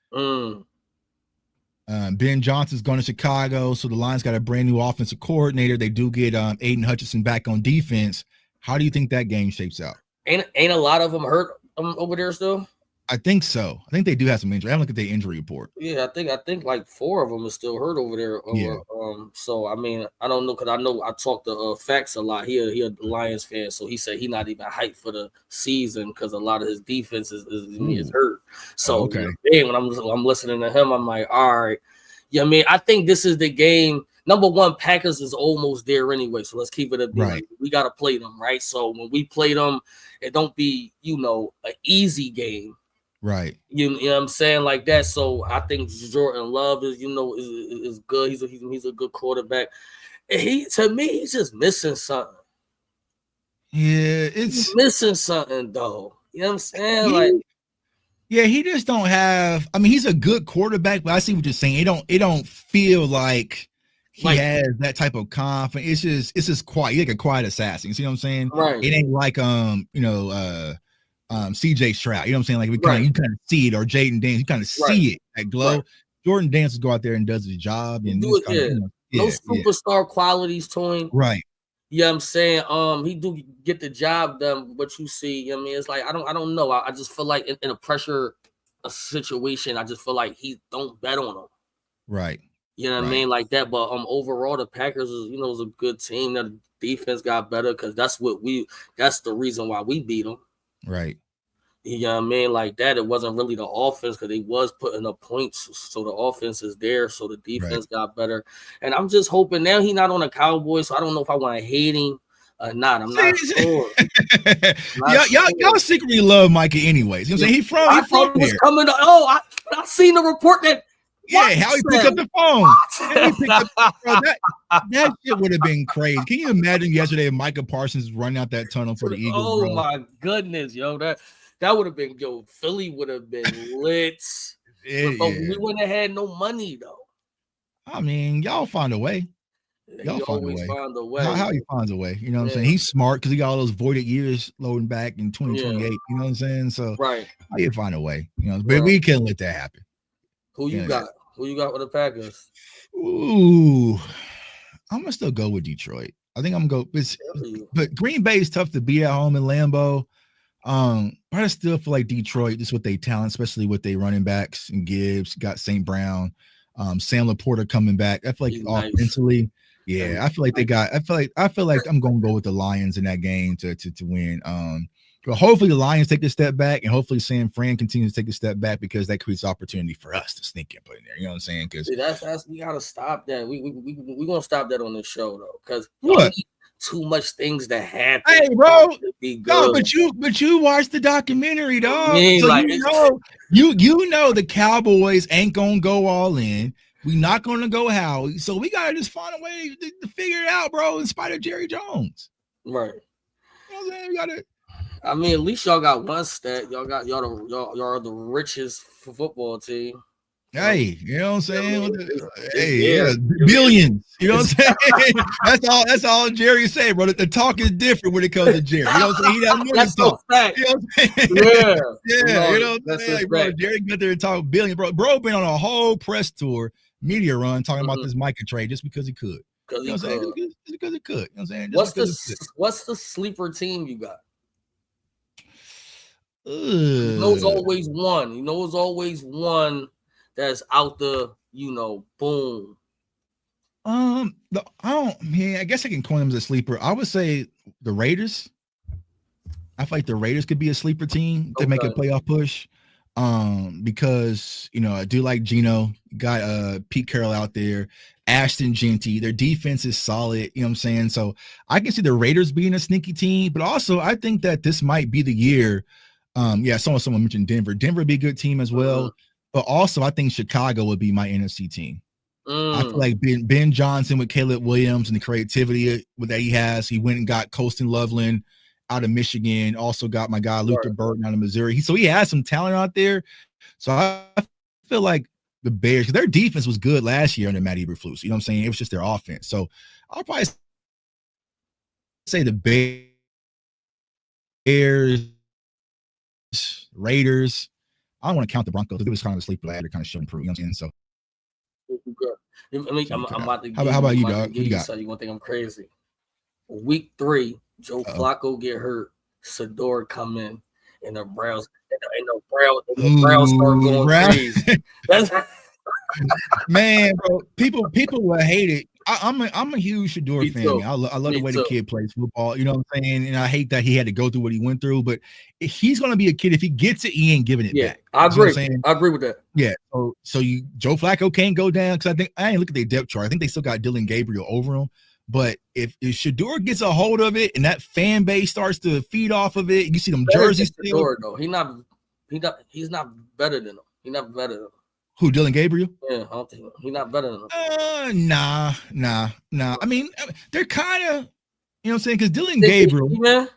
Ben Johnson's going to Chicago, so the Lions got a brand new offensive coordinator. They do get Aiden Hutchinson back on defense. How do you think that game shapes out? Ain't a lot of them hurt over there still? I think so. I think they do have some injury. I haven't looked at their injury report. Yeah, I think like 4 of them are still hurt over there. So I mean, I don't know, because I know I talked to Fax a lot. He a Lions fan, so he said he not even hyped for the season because a lot of his defense is hurt. So okay, when I'm listening to him, I'm like, all right. Yeah, I mean, I think this is the game. Number one, Packers is almost there anyway, so let's keep it a right. We got to play them, right? So when we play them, it don't be an easy game. Right. You know what I'm saying, like that. So I think Jordan Love is good. He's a good quarterback. And to me, he's just missing something. Yeah, he's missing something though. You know what I'm saying? He just don't have. I mean, he's a good quarterback, but I see what you're saying. It don't feel like he has that type of confidence. It's just quiet. He's like a quiet assassin. You see what I'm saying? Right. It ain't like CJ Stroud, you know what I'm saying? Like you kind of see it, or Jaden Daniels, you kind of see it, that glow. Right. Jordan Daniels go out there and does his job, and do it. No superstar qualities to him, right? Yeah, I'm saying he do get the job done. What you see, I mean, it's like I don't know. I just feel like in a pressure situation, I just feel like he don't bet on him, right? You know what I mean, like that. But overall, the Packers is a good team. That the defense got better because that's the reason why we beat them. Right. You know what I mean? Like that. It wasn't really the offense because they was putting up points. So the offense is there. So the defense got better. And I'm just hoping now he's not on the Cowboys. So I don't know if I want to hate him or not. I'm not sure. Y'all secretly love Micah anyways. You know what I'm saying? He from there. Coming to, I seen the report that. Yeah, how he picked up the phone. That shit would have been crazy. Can you imagine yesterday if Micah Parsons running out that tunnel for the Eagles? Oh my goodness, yo, that would have been Philly would have been lit. But we wouldn't have had no money though. I mean, y'all find a way. Y'all find a way. How he finds a way. You know what I'm saying? He's smart because he got all those voided years loading back in 2028. You know what I'm saying? So how you find a way? You know, but we can't let that happen. Who you got? Who you got with the Packers? Ooh, I'm gonna still go with Detroit. I think I'm gonna go. But Green Bay is tough to beat at home in Lambeau. But I still feel like Detroit, just with their talent, especially with their running backs and Gibbs, got St. Brown, Sam Laporta coming back. I feel like offensively, I feel like they got. I feel like I'm gonna go with the Lions in that game to win. But hopefully the Lions take a step back, and hopefully San Fran continues to take a step back because that creates opportunity for us to sneak and put in there. You know what I'm saying? Because that's we gotta stop that. We gonna stop that on the show though, because too much things that happen. Hey, bro, no, but you watched the documentary, dog. So like, you know the Cowboys ain't gonna go all in. We not gonna go Howie. So we gotta just find a way to figure it out, bro. In spite of Jerry Jones, right? You know what I'm saying? We gotta. I mean, at least y'all got one stat. Y'all are the richest football team. Hey, you know what I'm saying? Billions. You know what I'm saying? That's all Jerry said, bro. The talk is different when it comes to Jerry. You know what I'm saying? He doesn't know that's talk. Fact. You know what I'm saying? You know what I'm saying? Like, bro, Jerry got there and talk billion, bro. Bro been on a whole press tour, media run, talking about this Micah trade just because he could. You know what I'm saying? Just because he could. You know what I'm saying? What's the sleeper team you got? You know, it's always one. You know, it's always one that's out the, boom. I guess I can coin them as a sleeper. I would say the Raiders. I feel like the Raiders could be a sleeper team to make a playoff push. Because I do like Geno, got Pete Carroll out there, Ashton Genty. Their defense is solid, you know what I'm saying? So I can see the Raiders being a sneaky team, but also I think that this might be the year. Someone mentioned Denver. Denver would be a good team as well. But also I think Chicago would be my NFC team. I feel like Ben Johnson with Caleb Williams and the creativity that he has. He went and got Colston Loveland out of Michigan. Also got my guy Luther Burton out of Missouri. So he has some talent out there. So I feel like the Bears, because their defense was good last year under Matt Eberflus. You know what I'm saying? It was just their offense. So I'll probably say the Bears, Raiders. I don't want to count the Broncos. It was kind of a sleeper last year, kind of showing improve. You know what I'm saying? So I'm about to how about you, dog? Who you got? You want to think I'm crazy? Week 3, Joe Flacco get hurt, Sador come in, and the Browns start going crazy. That's man, bro. People will hate it. I'm a huge Shador fan. Man. I love the way the kid plays football. You know what I'm saying? And I hate that he had to go through what he went through. But he's gonna be a kid. If he gets it, he ain't giving it back. I agree. I agree with that. Yeah. So Joe Flacco can't go down because I ain't look at their depth chart. I think they still got Dylan Gabriel over him. But if Shador gets a hold of it and that fan base starts to feed off of it, you see them jerseys. Shador, though. He's not better than him. He's not better than him. Who, Dylan Gabriel? Yeah, I don't think he's not better than him. Nah. I mean, they're kind of, you know what I'm saying? Because Dylan Gabriel.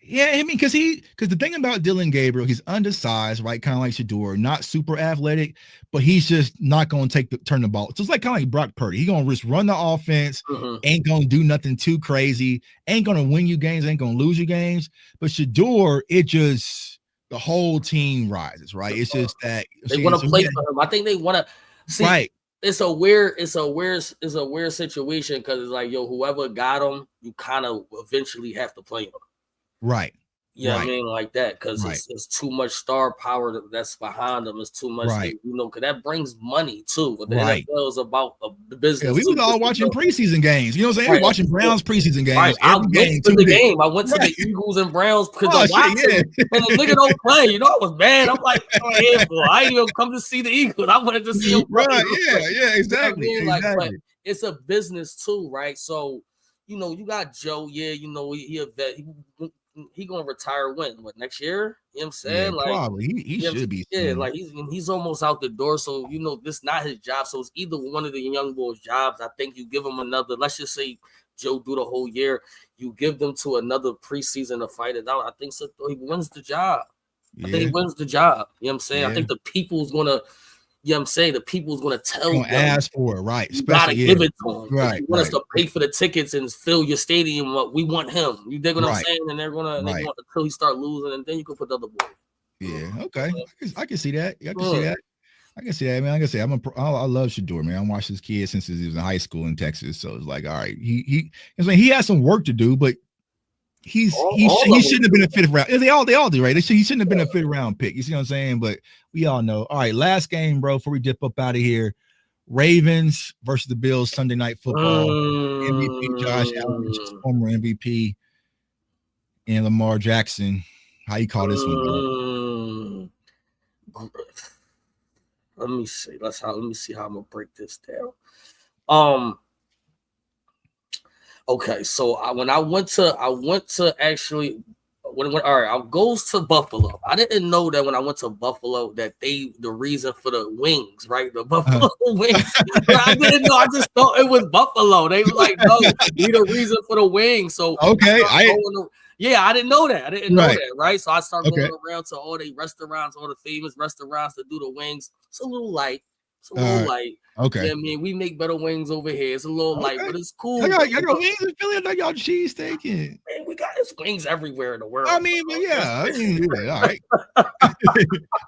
Yeah, I mean, because the thing about Dylan Gabriel, he's undersized, right? Kind of like Shador, not super athletic, but he's just not going to turn the ball. So it's like kind of like Brock Purdy. He's going to just run the offense, ain't going to do nothing too crazy, ain't going to win you games, ain't going to lose you games. But Shador, it just, the whole team rises, right? It's just that they want to play for him. I think they want to see. Right. It's a weird situation because it's like, yo, whoever got him, you kind of eventually have to play him. Right. Yeah, I mean, like that, because it's too much star power that's behind them. It's too much, because that brings money too. But the NFL is about the business. Yeah, we was all watching preseason games. You know what I'm saying? We watching Browns preseason games. Right. I went to the game. I went to the Eagles and Browns because and the nigga don't play. You know, I was mad. I'm like, I didn't even come to see the Eagles. I wanted to see them play. Right? Yeah, exactly. You know what I mean? But it's a business too, right? So, you know, you got Joe. Yeah, you know, he a vet. He gonna retire when? What, next year? You know what I'm saying? Yeah, probably. He should be. Yeah, like he's almost out the door. So, you know, this not his job. So it's either one of the young boys' jobs. I think you give him another. Let's just say Joe do the whole year. You give them to another preseason to fight it out. I think so. He wins the job. I think he wins the job. You know what I'm saying? I think the people's gonna. You know what I'm saying? The people's going to tell them. Ask for it, right? You got to give it to them. Right. You want us to pay for the tickets and fill your stadium up. We want him. You dig what I'm saying? And they're going to until he start losing, and then you can put the other boy. Yeah, okay. I can see that. I can see that, man. Like I say, I love Shador, man. I watched this kid since he was in high school in Texas. So it's like, all right, he has some work to do, but he shouldn't have been a fifth round. They all do, right? He shouldn't have been a fifth round pick. You see what I'm saying? But we all know. All right, last game, bro. Before we dip up out of here, Ravens versus the Bills, Sunday Night Football. MVP Josh Allen, former MVP, and Lamar Jackson. How you call this one, bro? Let me see. Let me see how I'm gonna break this down. Okay, so when I went to actually when all right, I goes to Buffalo. I didn't know that when I went to Buffalo that the reason for the wings, right? The Buffalo wings. I didn't know. I just thought it was Buffalo. They were like, no, we the reason for the wings. So okay, I didn't know that. I didn't know that, right? So I started going around to all the restaurants, all the famous restaurants to do the wings. It's a little light. It's a little light. Okay. Yeah, I mean, we make better wings over here. It's a little light, but it's cool. Y'all got wings in Philly? I know y'all cheesesteak. Man, we got wings everywhere in the world. I mean, but all right.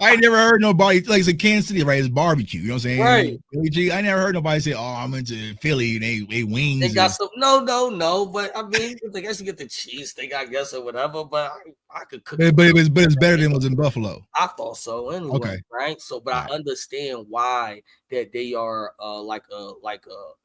I ain't never heard nobody, like it's in Kansas City, right? It's barbecue. You know what I'm saying? Right. I never heard nobody say, "Oh, I'm into Philly." They wings. They got some. No. But I mean, I guess you get the cheesesteak, I guess, or whatever. But I could cook. But it's better than what's in Buffalo. I thought so anyway. Okay. Right. So, but I understand why that they are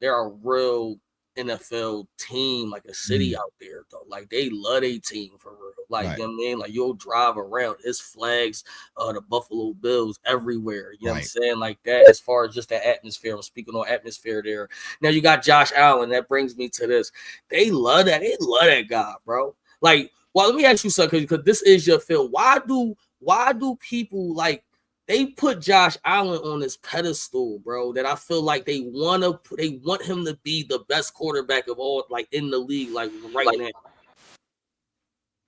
they're a real NFL team, like a city out there though. Like they love a team for real. Like you know what I mean, like you'll drive around, it's flags, the Buffalo Bills everywhere. You know what I'm saying? Like that, as far as just the atmosphere. I'm speaking on atmosphere there. Now you got Josh Allen. That brings me to this. They love that. They love that guy, bro. Like, well, let me ask you something, because this is your field. Why do people like? They put Josh Allen on this pedestal, bro, that I feel like they want him to be the best quarterback of all, like in the league, like right now.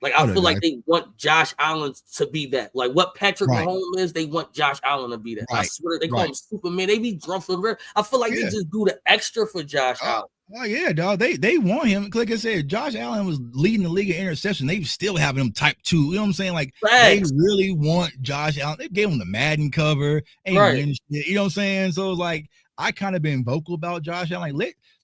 Like, I feel like they want Josh Allen to be that. Like, what Patrick Mahomes is, they want Josh Allen to be that. I swear they call him Superman. They be drunk for real. I feel like they just do the extra for Josh Allen. Oh yeah, dog. They want him. Like I said, Josh Allen was leading the league in interception. They still having him type 2. You know what I'm saying? Like they really want Josh Allen. They gave him the Madden cover. Ain't winning shit. You know what I'm saying? So it's like I kind of been vocal about Josh Allen.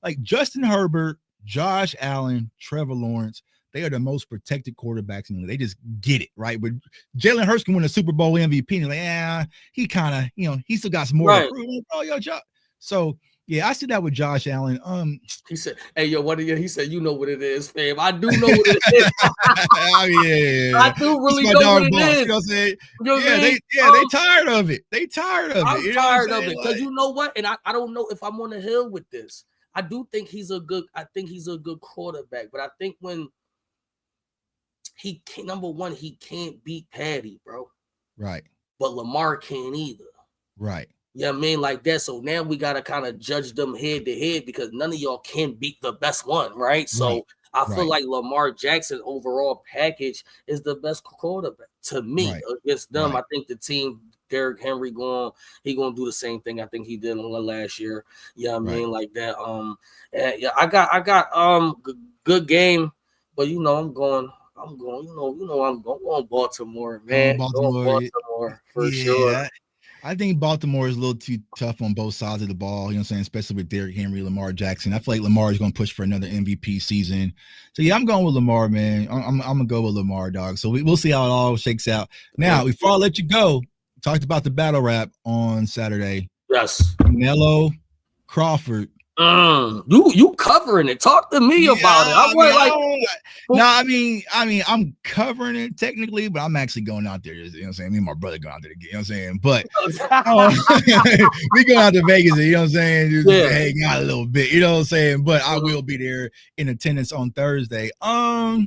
Like Justin Herbert, Josh Allen, Trevor Lawrence. They are the most protected quarterbacks in the league. They just get it, right? But Jalen Hurts can win a Super Bowl MVP. And like, he kind of, he still got some more to prove. Oh, yo, Josh. So yeah, I see that with Josh Allen. He said, "Hey, yo, what? He said, you know what it is, fam. I do know what it is. I do really know what it is. You know what I'm saying? They tired of it. They tired of it. I'm tired of it because you know what? And I don't know if I'm on the hill with this. I do think he's a good. I think he's a good quarterback, but I think when he can't, number one, he can't beat Patty, bro. Right. But Lamar can't either. Right. Yeah, I mean, like that. So now we got to kind of judge them head to head because none of y'all can beat the best one, right? So I feel like Lamar Jackson overall package is the best quarterback to me against them. I think the team, Derrick Henry, he gonna do the same thing I think he did last year. Yeah, I mean, like that. I got good game, but I'm going. I'm going Baltimore, man. Baltimore for sure. I think Baltimore is a little too tough on both sides of the ball, you know what I'm saying, especially with Derrick Henry, Lamar Jackson. I feel like Lamar is going to push for another MVP season. So, yeah, I'm going with Lamar, man. I'm going to go with Lamar, dog. So, we'll see how it all shakes out. Now, before I let you go, talked about the battle rap on Saturday. Yes. Canelo Crawford. You covering it. Talk to me about it. I'm covering it technically, but I'm actually going out there. You know what I'm saying? Me and my brother going out there to get, you know what I'm saying? But we going out to Vegas, you know what I'm saying? Just hang out a little bit, you know what I'm saying? But I will be there in attendance on Thursday. I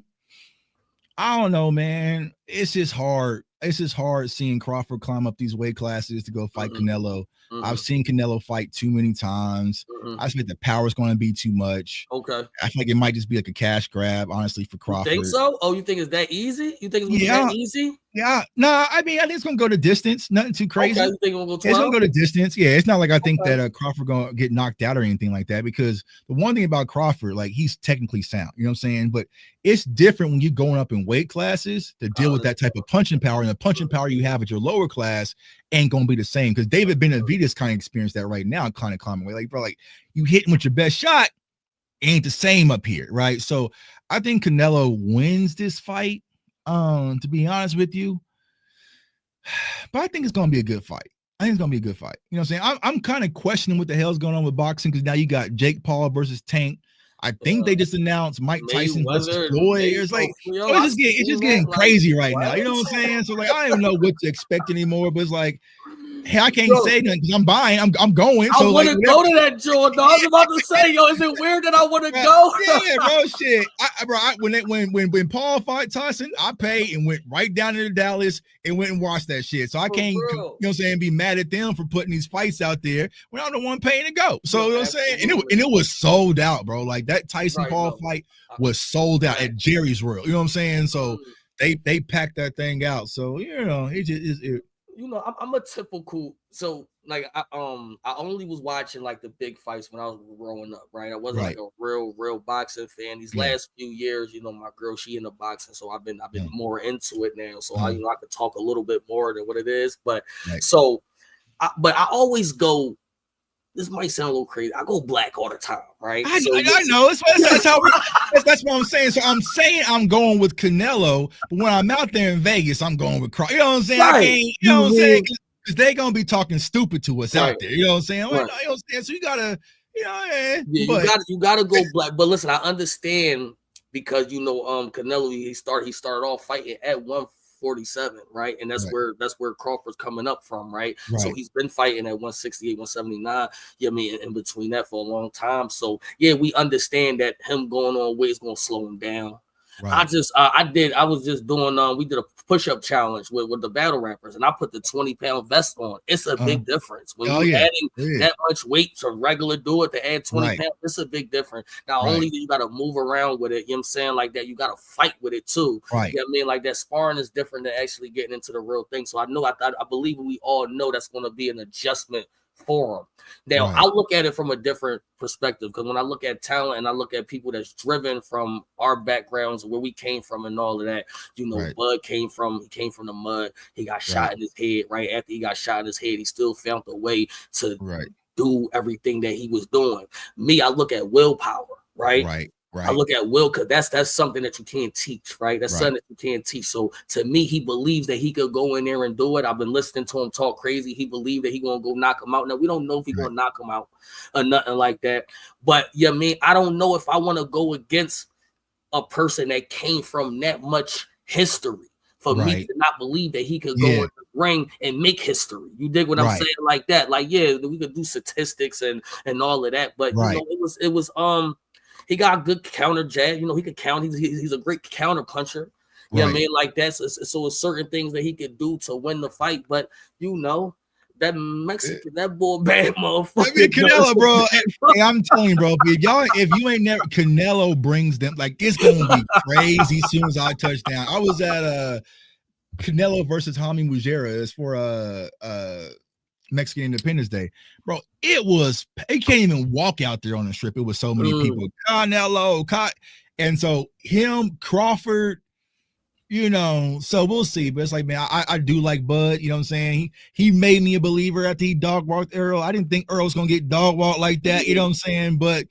don't know, man. It's just hard. It's just hard seeing Crawford climb up these weight classes to go fight Canelo. I've seen Canelo fight too many times. I just think the power is going to be too much. Okay. I feel like it might just be like a cash grab, honestly, for Crawford. You think so? Oh, you think it's that easy? You think it's that easy? Yeah. No, I think it's going to go to distance. Nothing too crazy. Okay, you think it'll go 12? It's going to go to distance. Yeah, it's not like I think that Crawford going to get knocked out or anything like that, because the one thing about Crawford, like, he's technically sound. You know what I'm saying? But it's different when you're going up in weight classes to deal with that type of punching power, and the punching power you have at your lower class ain't going to be the same, because David Benavidez kind of experienced that right now, kind of climbing away. Like, bro, like, you hitting with your best shot ain't the same up here, right? So I think Canelo wins this fight, to be honest with you. But I think it's going to be a good fight. I think it's going to be a good fight. You know what I'm saying? I'm kind of questioning what the hell's going on with boxing, because now you got Jake Paul versus Tank. I think they just announced Mike Tyson versus Floyd. It's like, it's just getting crazy right now. You know what I'm saying? So, like, I don't know what to expect anymore, but it's like, hey, I can't say nothing because I'm buying. I'm going. So, I want to go to that, Jordan. I was about to say, yo, is it weird that I want to go? Yeah, bro, shit. When Paul fought Tyson, I paid and went right down to Dallas and went and watched that shit. So I can't, you know what I'm saying, be mad at them for putting these fights out there when I'm the one paying to go. So, you know what I'm saying? And it was sold out, bro. Like, that Tyson Paul fight was sold out at Jerry's World. You know what I'm saying? So they packed that thing out. So, you know, it just is. You know, I'm a typical, so like I only was watching like the big fights when I was growing up, right? I wasn't like a real boxing fan. These last few years, you know, my girl, she into boxing, so I've been more into it now. So I could talk a little bit more than what it is, but but I always go. This might sound a little crazy. I go black all the time, right? I know. That's what I'm saying. So I'm saying I'm going with Canelo, but when I'm out there in Vegas, I'm going with Crawford. You know what I'm saying? I can't, you know what I'm saying? Because they're going to be talking stupid to us out there. You know what I'm saying? Like, you know, so you got to, you know, you got to go black. But listen, I understand, because, you know, Canelo, he started off fighting at 147, right? And that's where Crawford's coming up from, right? So he's been fighting at 168, 179. Yeah, I mean, in between that for a long time. So yeah, we understand that him going on weight is going to slow him down. Right. I was just doing we did a push-up challenge with the battle rappers, and I put the 20-pound vest on. It's a big difference when you adding that much weight to regular do it to add 20 pounds. It's a big difference. Not only do you got to move around with it, you know what I'm saying, like that, you got to fight with it too. Right. You know what I mean? Like that sparring is different than actually getting into the real thing. So I believe we all know that's going to be an adjustment for them. Now, I look at it from a different perspective, because when I look at talent and I look at people that's driven from our backgrounds, where we came from and all of that, you know, Bud came from the mud. He got shot in his head. Right after he got shot in his head, he still found a way to do everything that he was doing. Me, I look at willpower. Right. I look at will, because that's something that you can't teach, right? That's something that you can't teach. So to me, he believes that he could go in there and do it. I've been listening to him talk crazy. He believed that he gonna go knock him out. Now we don't know if he's gonna knock him out or nothing like that. But yeah, I don't know if I want to go against a person that came from that much history for me to not believe that he could go in the ring and make history. You dig what I'm saying? Like that. Like, yeah, we could do statistics and all of that. But you know, it was he got good counter jab. You know, he could count. He's a great counter puncher. You know what I mean? Like that. So it's certain things that he could do to win the fight. But you know, that Mexican, that boy bad motherfucker. I mean, Canelo, bro. Hey, I'm telling you, bro. If you ain't never, Canelo brings them, like, it's gonna be crazy as soon as I touch down. I was at Canelo versus Jaime Mujera. It's for Mexican Independence Day, bro. You can't even walk out there on the strip. It was so many people. Canelo, and so him, Crawford, you know. So we'll see. But it's like, man, I do like Bud. You know what I'm saying? He made me a believer after he dog walked Earl. I didn't think Earl was gonna get dog walked like that. You know what I'm saying? But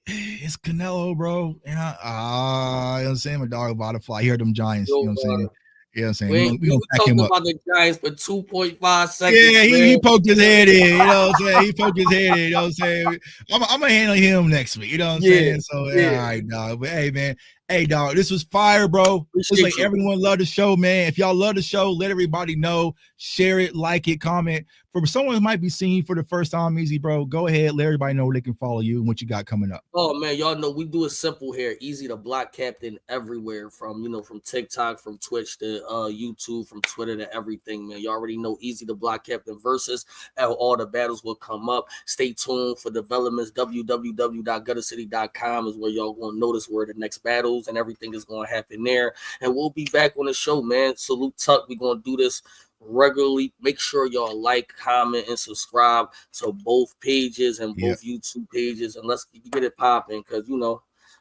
it's Canelo, bro. And you know what I'm saying? My dog about to fly. He heard them Giants. You know what I'm saying? Yeah, I'm saying we gonna pack him up. About the Giants for 2.5 seconds. Yeah, he poked his head in. You know what I'm saying? He poked his head in. You know what I'm saying? I'm gonna handle him next week. You know what I'm saying? So all right, dog. But hey, man. Hey, dog, this was fire, bro. It's like everyone love the show, man. If y'all love the show, let everybody know. Share it, like it, comment. For someone who might be seeing you for the first time, Eazy, bro, go ahead. Let everybody know where they can follow you and what you got coming up. Oh, man, y'all know we do it simple here. Eazy the Block Captain everywhere, from TikTok, from Twitch to YouTube, from Twitter to everything, man. You already know Eazy the Block Captain versus all the battles will come up. Stay tuned for developments. www.guttercity.com is where y'all going to notice where the next battles and everything is going to happen there. And we'll be back on the show, man. Salute Tuck. We're going to do this regularly. Make sure y'all like, comment, and subscribe to both pages and both YouTube pages, and let's get it popping. Because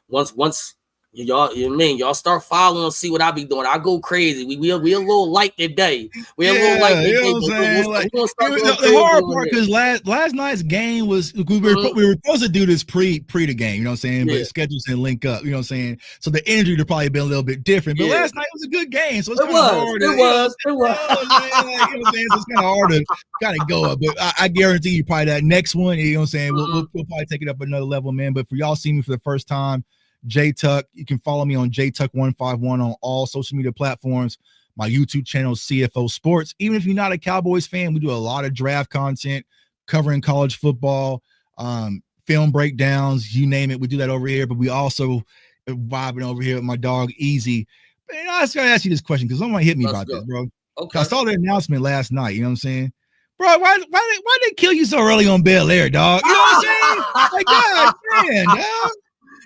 once y'all start following, see what I be doing. I go crazy. We a little light today. We a little light today. You know what I'm saying? The hard part, because last night's game was we were supposed to do this pre the game. You know what I'm saying? But schedules didn't link up. You know what I'm saying? So the energy would probably been a little bit different. But last night was a good game, so it's kind of hard. It was. You know what I'm saying? So it's kind of hard to kind of go up. But I guarantee you, probably that next one. You know what I'm saying? We'll probably take it up another level, man. But for y'all seeing me for the first time, J Tuck, you can follow me on JTuck151 on all social media platforms. My YouTube channel, CFO Sports. Even if you're not a Cowboys fan, we do a lot of draft content covering college football, film breakdowns, you name it. We do that over here, but we also vibing over here with my dog Eazy. But I just gotta ask you this question, because someone hit me about this, bro. Okay. I saw the announcement last night. You know what I'm saying? Bro, why they kill you so early on Bel Air, dog? You know what I'm saying? Like, God damn, dog.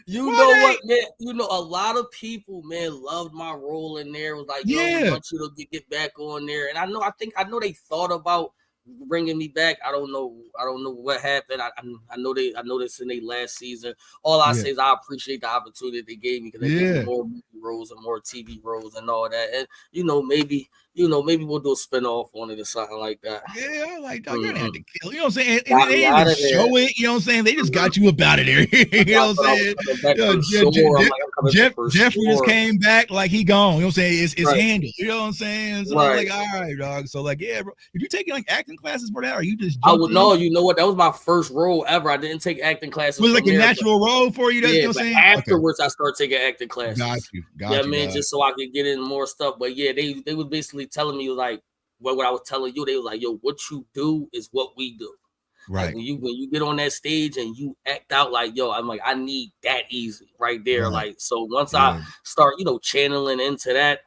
You know what, man? A lot of people, man, loved my role in there. It was like, we want you to get back on there. And I know they thought about bringing me back. I don't know what happened. I know this in their last season. All I say is I appreciate the opportunity they gave me, because they gave me more movie roles and more TV roles and all that. And maybe we'll do a spinoff on it or something like that. Yeah, I like, dog, you're gonna have to kill. You know what I'm saying? And they didn't even show it. You know what I'm saying? They just got you up out of there. You know what I'm saying? Jeffrey just came back like he gone. You know what I'm saying? It's handled. You know what I'm saying? So I'm like, all right, dog. So like, yeah, bro. Did you take like acting classes for that, or you just? I would know. You know what? That was my first role ever. I didn't take acting classes. Was it like a natural role for you? You know what I'm saying? Afterwards, I started taking acting classes. Got you. Man, just so I could get in more stuff. But yeah, they was basically telling me, like what I was telling you. They was like, yo, what you do is what we do. Like Right. when you get on that stage and you act out like, yo, I'm like, I need that Eazy right there. Right. Like, so once I Yeah. start, channeling into that,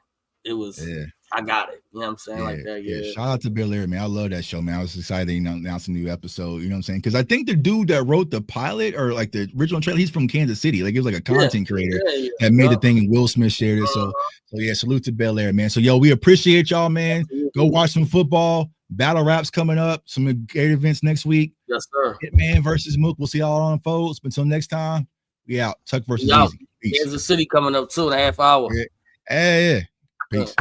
it was Yeah. I got it. You know what I'm saying? Like that, Yeah. yeah. Shout out to Bill Leary, man. I love that show, man. I was excited, announce a new episode. You know what I'm saying? Because I think the dude that wrote the pilot or like the original trailer, he's from Kansas City. Like he was like a content creator that made the thing, and Will Smith shared it. So yeah, salute to Bill Leary, man. So yo, we appreciate y'all, man. Go watch some football. Battle raps coming up. Some great events next week. Yes, sir. Hitman versus Mook. We'll see y'all on folks. But until next time, we out. Tuck versus Eazy. Peace. Kansas City coming up 2.5 hours. Yeah. Peace.